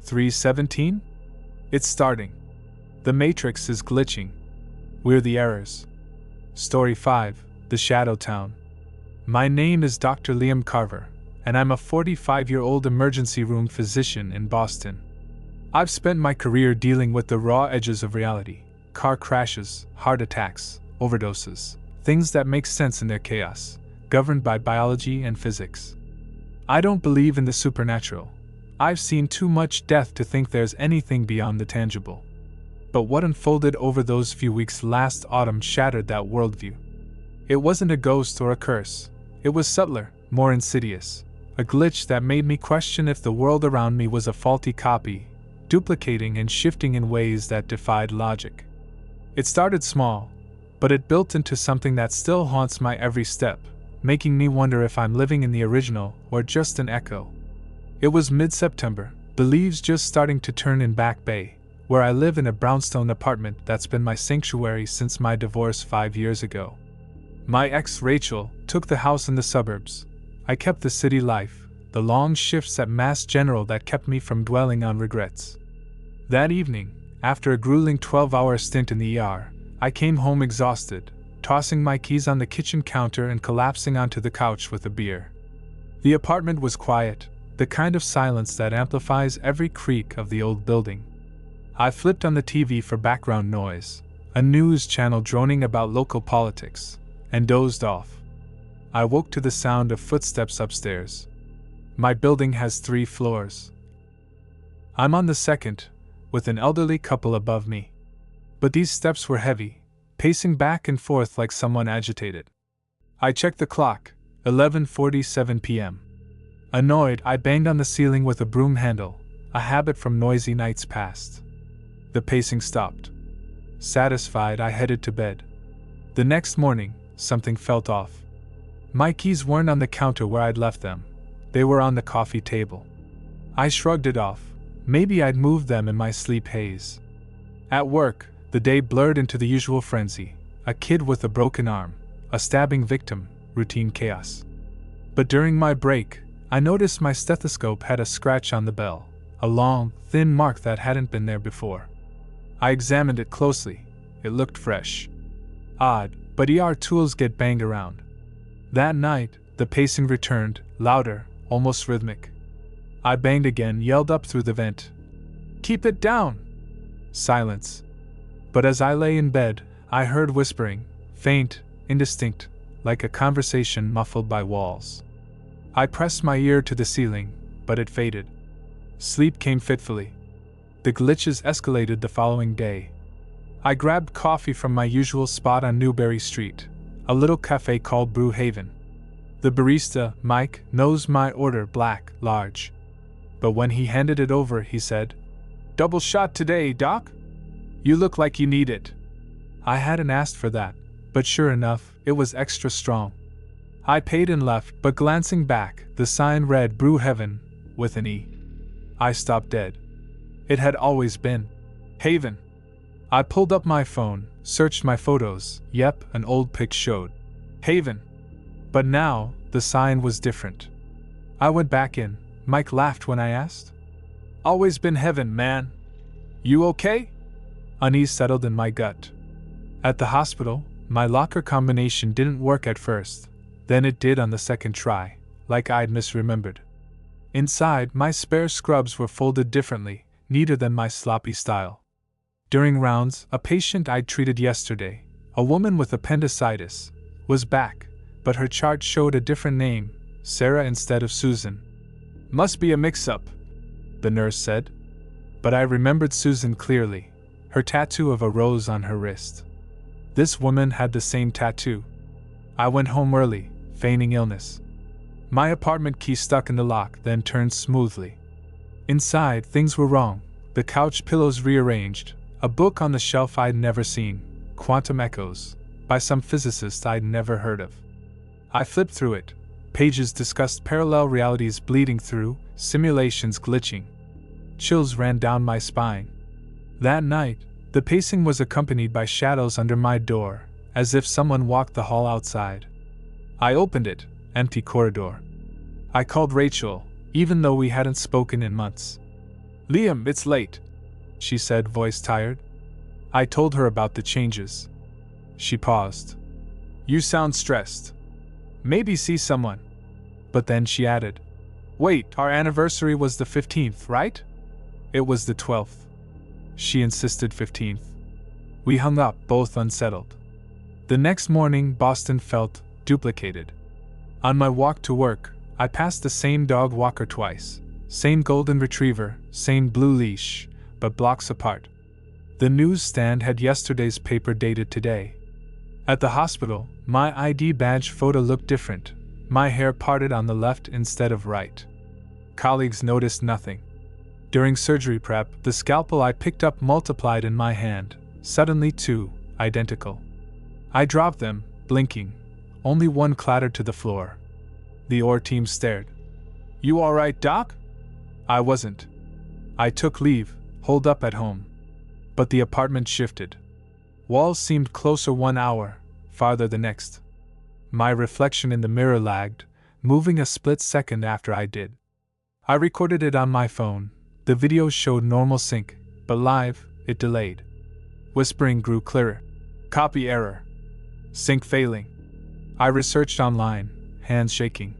A: 3:17? It's starting. The matrix is glitching. We're the errors. Story 5, The Shadow Town. My name is Dr. Liam Carver, and I'm a 45-year-old emergency room physician in Boston. I've spent my career dealing with the raw edges of reality. Car crashes, heart attacks, overdoses, things that make sense in their chaos, governed by biology and physics. I don't believe in the supernatural. I've seen too much death to think there's anything beyond the tangible. But what unfolded over those few weeks last autumn shattered that worldview. It wasn't a ghost or a curse. It was subtler, more insidious. A glitch that made me question if the world around me was a faulty copy, duplicating and shifting in ways that defied logic. It started small, but it built into something that still haunts my every step, making me wonder if I'm living in the original or just an echo. It was mid-September, the leaves just starting to turn in Back Bay, where I live in a brownstone apartment that's been my sanctuary since my divorce 5 years ago. My ex Rachel took the house in the suburbs. I kept the city life, the long shifts at Mass General that kept me from dwelling on regrets. That evening, after a grueling 12-hour stint in the ER, I came home exhausted, tossing my keys on the kitchen counter and collapsing onto the couch with a beer. The apartment was quiet, the kind of silence that amplifies every creak of the old building. I flipped on the TV for background noise, a news channel droning about local politics, and dozed off. I woke to the sound of footsteps upstairs. My building has 3 floors. I'm on the second, with an elderly couple above me. But these steps were heavy, pacing back and forth like someone agitated. I checked the clock, 11:47 p.m. Annoyed, I banged on the ceiling with a broom handle, a habit from noisy nights past. The pacing stopped. Satisfied, I headed to bed. The next morning, something felt off. My keys weren't on the counter where I'd left them. They were on the coffee table. I shrugged it off. Maybe I'd moved them in my sleep haze. At work, the day blurred into the usual frenzy. A kid with a broken arm, a stabbing victim, routine chaos. But during my break, I noticed my stethoscope had a scratch on the bell, a long, thin mark that hadn't been there before. I examined it closely. It looked fresh. Odd, but ER tools get banged around. That night, the pacing returned, louder, almost rhythmic. I banged again, yelled up through the vent. "Keep it down!" Silence. But as I lay in bed, I heard whispering, faint, indistinct, like a conversation muffled by walls. I pressed my ear to the ceiling, but it faded. Sleep came fitfully. The glitches escalated the following day. I grabbed coffee from my usual spot on Newberry Street, a little cafe called Brew Haven. The barista, Mike, knows my order, black, large. But when he handed it over, he said, "Double shot today, Doc? You look like you need it." I hadn't asked for that, but sure enough, it was extra strong. I paid and left, but glancing back, the sign read Brew Heaven, with an E. I stopped dead. It had always been Haven. I pulled up my phone, searched my photos. Yep, an old pic showed Haven. But now, the sign was different. I went back in. Mike laughed when I asked. "Always been heaven, man. You okay?" Unease settled in my gut. At the hospital, my locker combination didn't work at first. Then it did on the second try, like I'd misremembered. Inside, my spare scrubs were folded differently, neater than my sloppy style. During rounds, a patient I'd treated yesterday, a woman with appendicitis, was back, but her chart showed a different name, Sarah instead of Susan. "Must be a mix-up," the nurse said. But I remembered Susan clearly, her tattoo of a rose on her wrist. This woman had the same tattoo. I went home early, feigning illness. My apartment key stuck in the lock, then turned smoothly. Inside, things were wrong. The couch pillows rearranged, a book on the shelf I'd never seen, Quantum Echoes, by some physicist I'd never heard of. I flipped through it. Pages discussed parallel realities bleeding through, simulations glitching. Chills ran down my spine. That night, the pacing was accompanied by shadows under my door, as if someone walked the hall outside. I opened it, empty corridor. I called Rachel, even though we hadn't spoken in months. "Liam, it's late," she said, voice tired. I told her about the changes. She paused. "You sound stressed. Maybe see someone." But then she added, "Wait, our anniversary was the 15th, right?" It was the 12th. She insisted 15th. We hung up, both unsettled. The next morning, Boston felt duplicated. On my walk to work, I passed the same dog walker twice. Same golden retriever, same blue leash, but blocks apart. The newsstand had yesterday's paper dated today. At the hospital, my ID badge photo looked different, my hair parted on the left instead of right. Colleagues noticed nothing. During surgery prep, the scalpel I picked up multiplied in my hand, suddenly 2, identical. I dropped them, blinking. Only one clattered to the floor. The OR team stared. "You all right, Doc?" I wasn't. I took leave, holed up at home. But the apartment shifted. Walls seemed closer 1 hour, farther the next. My reflection in the mirror lagged, moving a split second after I did. I recorded it on my phone. The video showed normal sync, but live, it delayed. Whispering grew clearer. "Copy error." Sync failing. I researched online, hands shaking.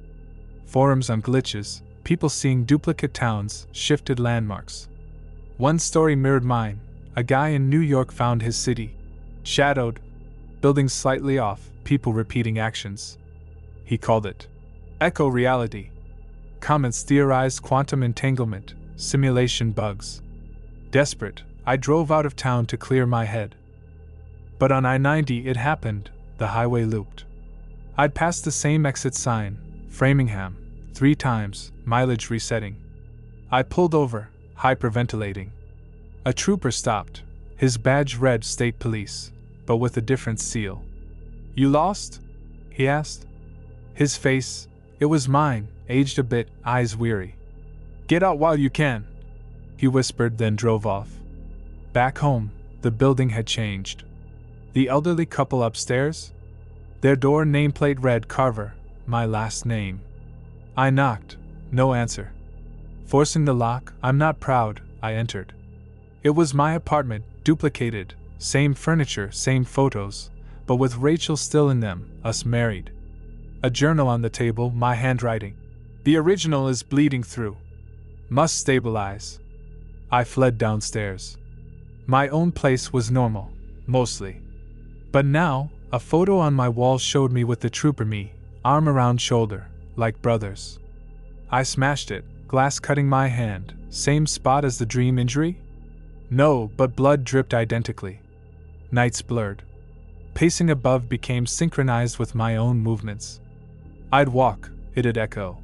A: Forums on glitches, people seeing duplicate towns, shifted landmarks. One story mirrored mine. A guy in New York found his city shadowed, buildings slightly off, people repeating actions. He called it echo reality. Comments theorized quantum entanglement, simulation bugs. Desperate, I drove out of town to clear my head. But on I-90 it happened, the highway looped. I'd passed the same exit sign, Framingham, 3 times, mileage resetting. I pulled over, hyperventilating. A trooper stopped, his badge read State Police, but with a different seal. "You lost?" he asked. His face, it was mine, aged a bit, eyes weary. "Get out while you can," he whispered, then drove off. Back home, the building had changed. The elderly couple upstairs? Their door nameplate read Carver, my last name. I knocked, no answer. Forcing the lock, I'm not proud, I entered. It was my apartment, duplicated, same furniture, same photos, but with Rachel still in them, us married. A journal on the table, my handwriting. The original is bleeding through. Must stabilize. I fled downstairs. My own place was normal, mostly. But now, a photo on my wall showed me with the trooper me, arm around shoulder, like brothers. I smashed it, glass cutting my hand, same spot as the dream injury? No, but blood dripped identically. Nights blurred. Pacing above became synchronized with my own movements. I'd walk, it'd echo.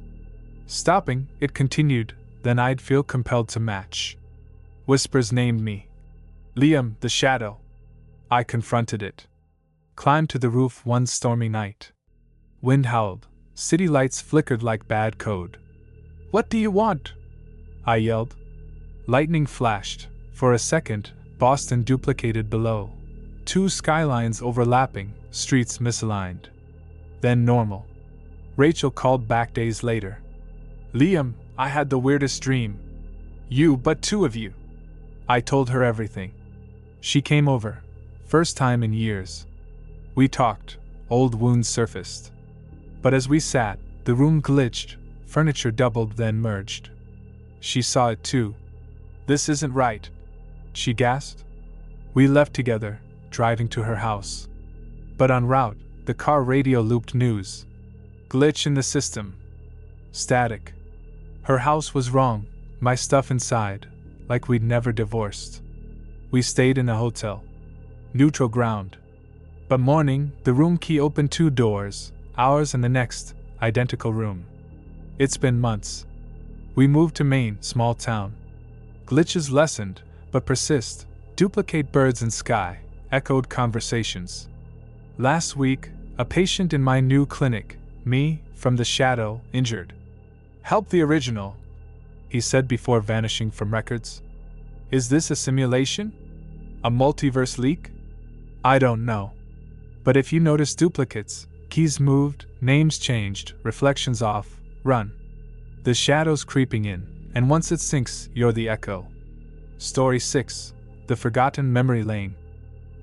A: Stopping, it continued, then I'd feel compelled to match. Whispers named me. Liam, the shadow. I confronted it. Climbed to the roof one stormy night. Wind howled, city lights flickered like bad code. "What do you want?" I yelled. Lightning flashed. For a second, Boston duplicated below. 2 skylines overlapping, streets misaligned. Then normal. Rachel called back days later. "Liam, I had the weirdest dream. You, but 2 of you." I told her everything. She came over. First time in years. We talked, old wounds surfaced. But as we sat, the room glitched, furniture doubled then merged. She saw it too. "This isn't right," she gasped. We left together, driving to her house. But en route, the car radio looped news. Glitch in the system. Static. Her house was wrong, my stuff inside, like we'd never divorced. We stayed in a hotel. Neutral ground. But morning, the room key opened 2 doors, ours and the next, identical room. It's been months. We moved to Maine, small town. Glitches lessened, but persist, duplicate birds in sky, echoed conversations. Last week, a patient in my new clinic, me, from the shadow, injured. "Help the original," he said before vanishing from records. Is this a simulation? A multiverse leak? I don't know. But if you notice duplicates, keys moved, names changed, reflections off, run. The shadow's creeping in, and once it sinks, you're the echo. Story 6. The Forgotten Memory Lane.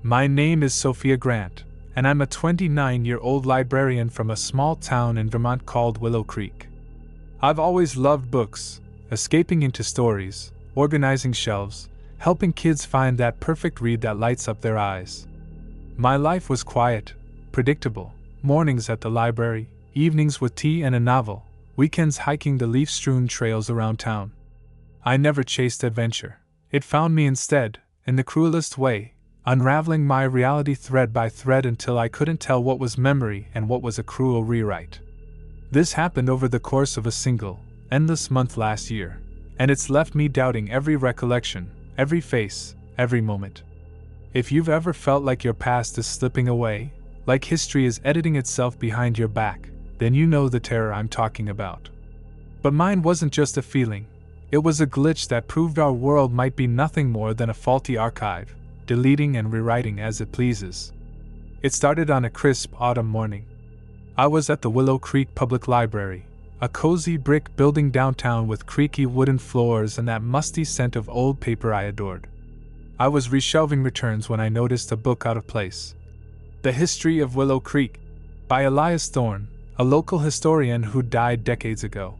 A: My name is Sophia Grant, and I'm a 29-year-old librarian from a small town in Vermont called Willow Creek. I've always loved books, escaping into stories, organizing shelves, helping kids find that perfect read that lights up their eyes. My life was quiet, predictable, mornings at the library, evenings with tea and a novel, weekends hiking the leaf-strewn trails around town. I never chased adventure. It found me instead, in the cruelest way, unraveling my reality thread by thread until I couldn't tell what was memory and what was a cruel rewrite. This happened over the course of a single, endless month last year, and it's left me doubting every recollection, every face, every moment. If you've ever felt like your past is slipping away, like history is editing itself behind your back, then you know the terror I'm talking about. But mine wasn't just a feeling. It was a glitch that proved our world might be nothing more than a faulty archive, deleting and rewriting as it pleases. It started on a crisp autumn morning. I was at the Willow Creek Public Library, a cozy brick building downtown with creaky wooden floors and that musty scent of old paper I adored. I was reshelving returns when I noticed a book out of place. The History of Willow Creek, by Elias Thorne, a local historian who died decades ago.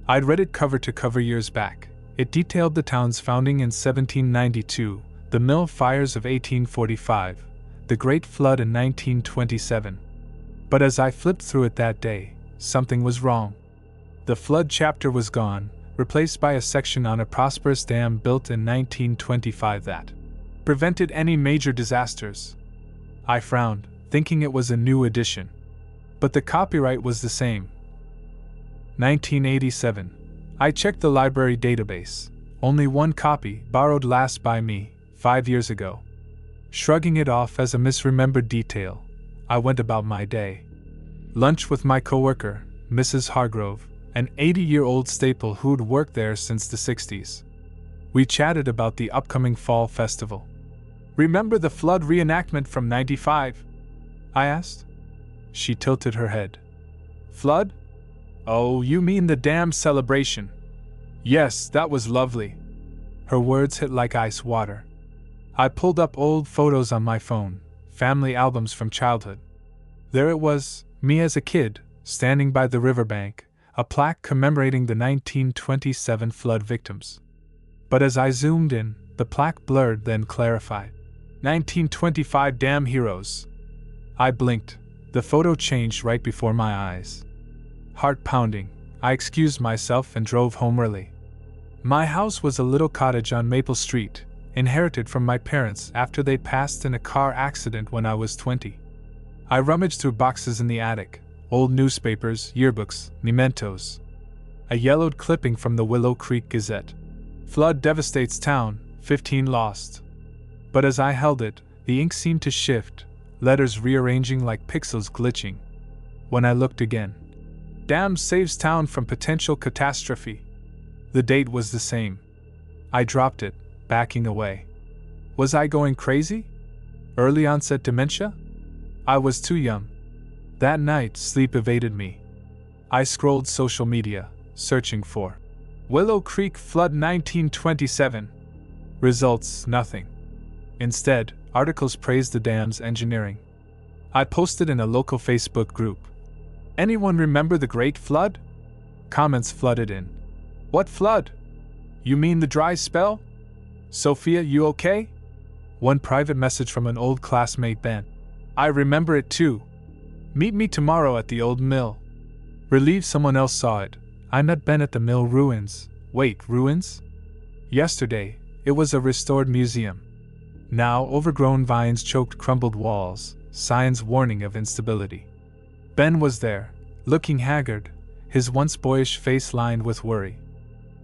A: I'd read it cover to cover years back. It detailed the town's founding in 1792, the mill fires of 1845, the Great Flood in 1927. But as I flipped through it that day, something was wrong. The flood chapter was gone, replaced by a section on a prosperous dam built in 1925 that prevented any major disasters. I frowned, thinking it was a new edition. But the copyright was the same. 1987. I checked the library database. Only one copy, borrowed last by me, 5 years ago. Shrugging it off as a misremembered detail, I went about my day. Lunch with my coworker, Mrs. Hargrove, an 80-year-old staple who'd worked there since the 60s. We chatted about the upcoming fall festival. Remember the flood reenactment from '95? I asked. She tilted her head. Flood? Oh, you mean the dam celebration. Yes, that was lovely. Her words hit like ice water. I pulled up old photos on my phone, family albums from childhood. There it was, me as a kid, standing by the riverbank, a plaque commemorating the 1927 flood victims. But as I zoomed in, the plaque blurred, then clarified. 1925 Dam Heroes. I blinked. The photo changed right before my eyes. Heart pounding, I excused myself and drove home early. My house was a little cottage on Maple Street, inherited from my parents after they passed in a car accident when I was 20. I rummaged through boxes in the attic, old newspapers, yearbooks, mementos. A yellowed clipping from the Willow Creek Gazette. Flood devastates town, 15 lost. But as I held it, the ink seemed to shift, letters rearranging like pixels glitching. When I looked again, dam saves town from potential catastrophe. The date was the same. I dropped it, backing away. Was I going crazy? Early onset dementia? I was too young. That night, sleep evaded me. I scrolled social media, searching for Willow Creek Flood 1927. Results, nothing. Instead, articles praised the dam's engineering. I posted in a local Facebook group. Anyone remember the Great Flood? Comments flooded in. What flood? You mean the dry spell? Sophia, you okay? One private message from an old classmate, Ben. I remember it too. Meet me tomorrow at the old mill. Relieved someone else saw it, I met Ben at the mill ruins. Wait, ruins? Yesterday, it was a restored museum. Now overgrown vines choked crumbled walls, signs warning of instability. Ben was there, looking haggard, his once boyish face lined with worry.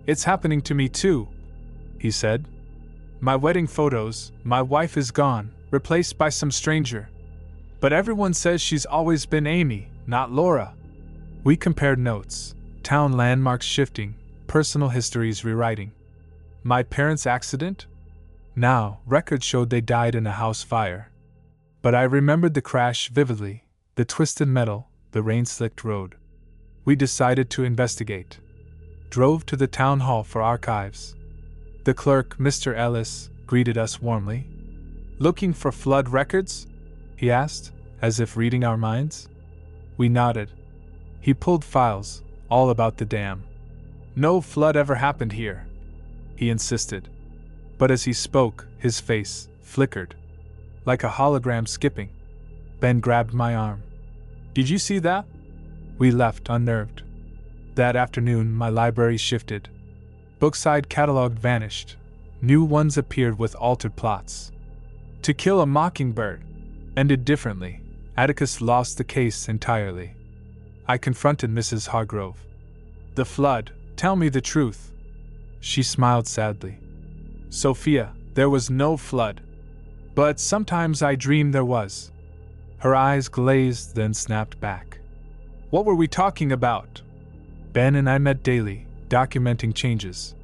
A: It's happening to me too, he said. My wedding photos, my wife is gone, replaced by some stranger. But everyone says she's always been Amy, not Laura. We compared notes, town landmarks shifting, personal histories rewriting. My parents' accident? Now, records showed they died in a house fire. But I remembered the crash vividly, the twisted metal, the rain-slicked road. We decided to investigate. Drove to the town hall for archives. The clerk, Mr. Ellis, greeted us warmly. Looking for flood records? He asked, as if reading our minds. We nodded. He pulled files, all about the dam. No flood ever happened here, he insisted. But as he spoke, his face flickered. Like a hologram skipping. Ben grabbed my arm. Did you see that? We left unnerved. That afternoon, my library shifted. Bookside catalog vanished. New ones appeared with altered plots. To Kill a Mockingbird ended differently. Atticus lost the case entirely. I confronted Mrs. Hargrove. The flood, tell me the truth. She smiled sadly. Sophia, there was no flood. But sometimes I dream there was. Her eyes glazed, then snapped back. What were we talking about? Ben and I met daily, documenting changes.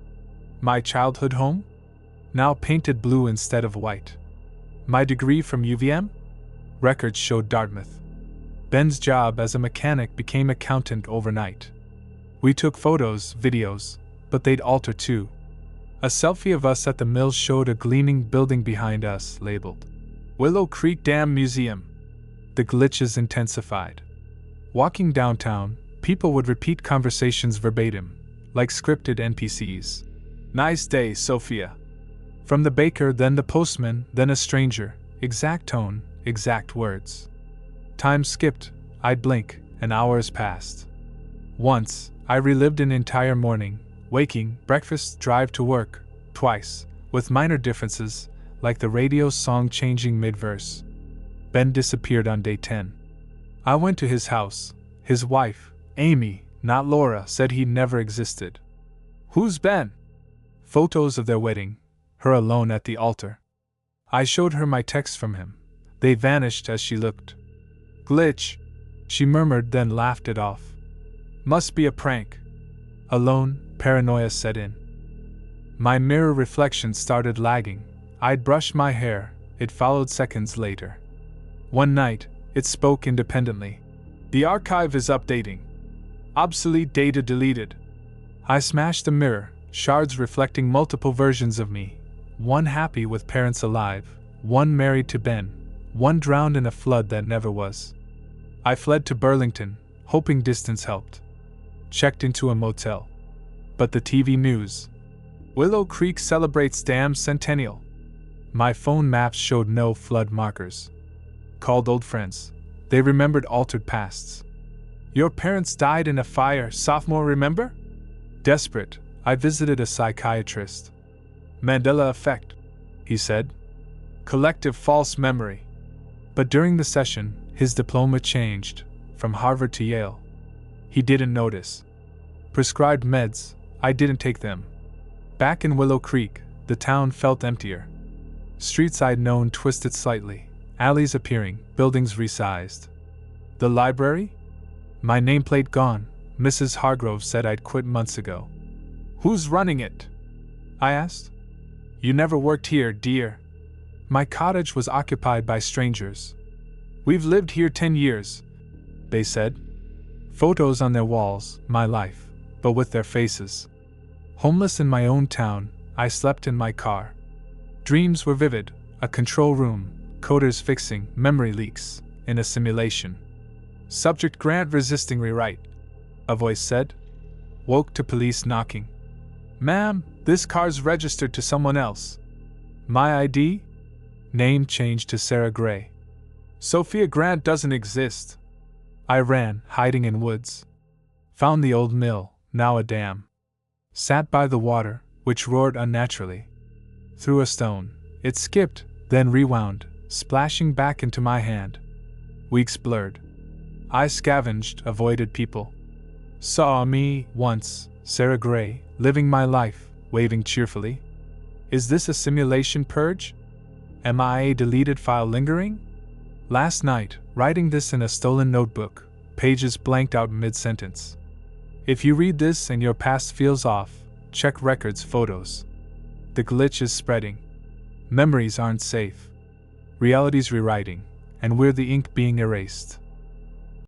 A: My childhood home? Now painted blue instead of white. My degree from UVM? Records showed Dartmouth. Ben's job as a mechanic became accountant overnight. We took photos, videos, but they'd alter too. A selfie of us at the mill showed a gleaming building behind us, labeled Willow Creek Dam Museum. the glitches intensified. Walking downtown, people would repeat conversations verbatim, like scripted NPCs. "Nice day, Sophia." From the baker, then the postman, then a stranger, exact tone, exact words. Time skipped, I'd blink, and hours passed. Once, I relived an entire morning, waking, breakfast, drive to work, twice, with minor differences, like the radio song changing mid-verse. Ben disappeared on day 10. I went to his house. His wife, Amy, not Laura, said he never existed. "Who's Ben?" Photos of their wedding, her alone at the altar. I showed her my texts from him. They vanished as she looked. "Glitch," she murmured, then laughed it off. "Must be a prank." Alone, paranoia set in. My mirror reflection started lagging. I'd brush my hair, it followed seconds later. One night, it spoke independently. "The archive is updating. Obsolete data deleted." I smashed the mirror, shards reflecting multiple versions of me. One happy with parents alive, one married to Ben, one drowned in a flood that never was. I fled to Burlington, hoping distance helped. Checked into a motel. But the TV news. Willow Creek celebrates dam centennial. My phone maps showed no flood markers. Called old friends. They remembered altered pasts. "Your parents died in a fire, sophomore, remember?" Desperate, I visited a psychiatrist. "Mandela effect," he said. "Collective false memory." But during the session, his diploma changed, from Harvard to Yale. He didn't notice. Prescribed meds, I didn't take them. Back in Willow Creek, the town felt emptier. Streets I'd known twisted slightly, alleys appearing, buildings resized. The library? My nameplate gone. Mrs. Hargrove said I'd quit months ago. "Who's running it?" I asked. "You never worked here, dear." My cottage was occupied by strangers. "We've lived here 10 years, they said. Photos on their walls, my life, but with their faces. Homeless in my own town, I slept in my car. Dreams were vivid, a control room, coders fixing memory leaks, in a simulation. "Subject grant resisting rewrite," a voice said. Woke to police knocking. "Ma'am, this car's registered to someone else." My ID? Name changed to Sarah Gray. "Sophia Grant doesn't exist." I ran, hiding in woods. Found the old mill, now a dam. Sat by the water, which roared unnaturally. Threw a stone. It skipped, then rewound, splashing back into my hand. Weeks blurred. I scavenged, avoided people. Saw me, once, Sarah Gray, living my life, waving cheerfully. Is this a simulation purge? Am I a deleted file lingering? Last night, writing this in a stolen notebook, pages blanked out mid-sentence. If you read this and your past feels off, check records, photos. The glitch is spreading. Memories aren't safe. Reality's rewriting, and we're the ink being erased.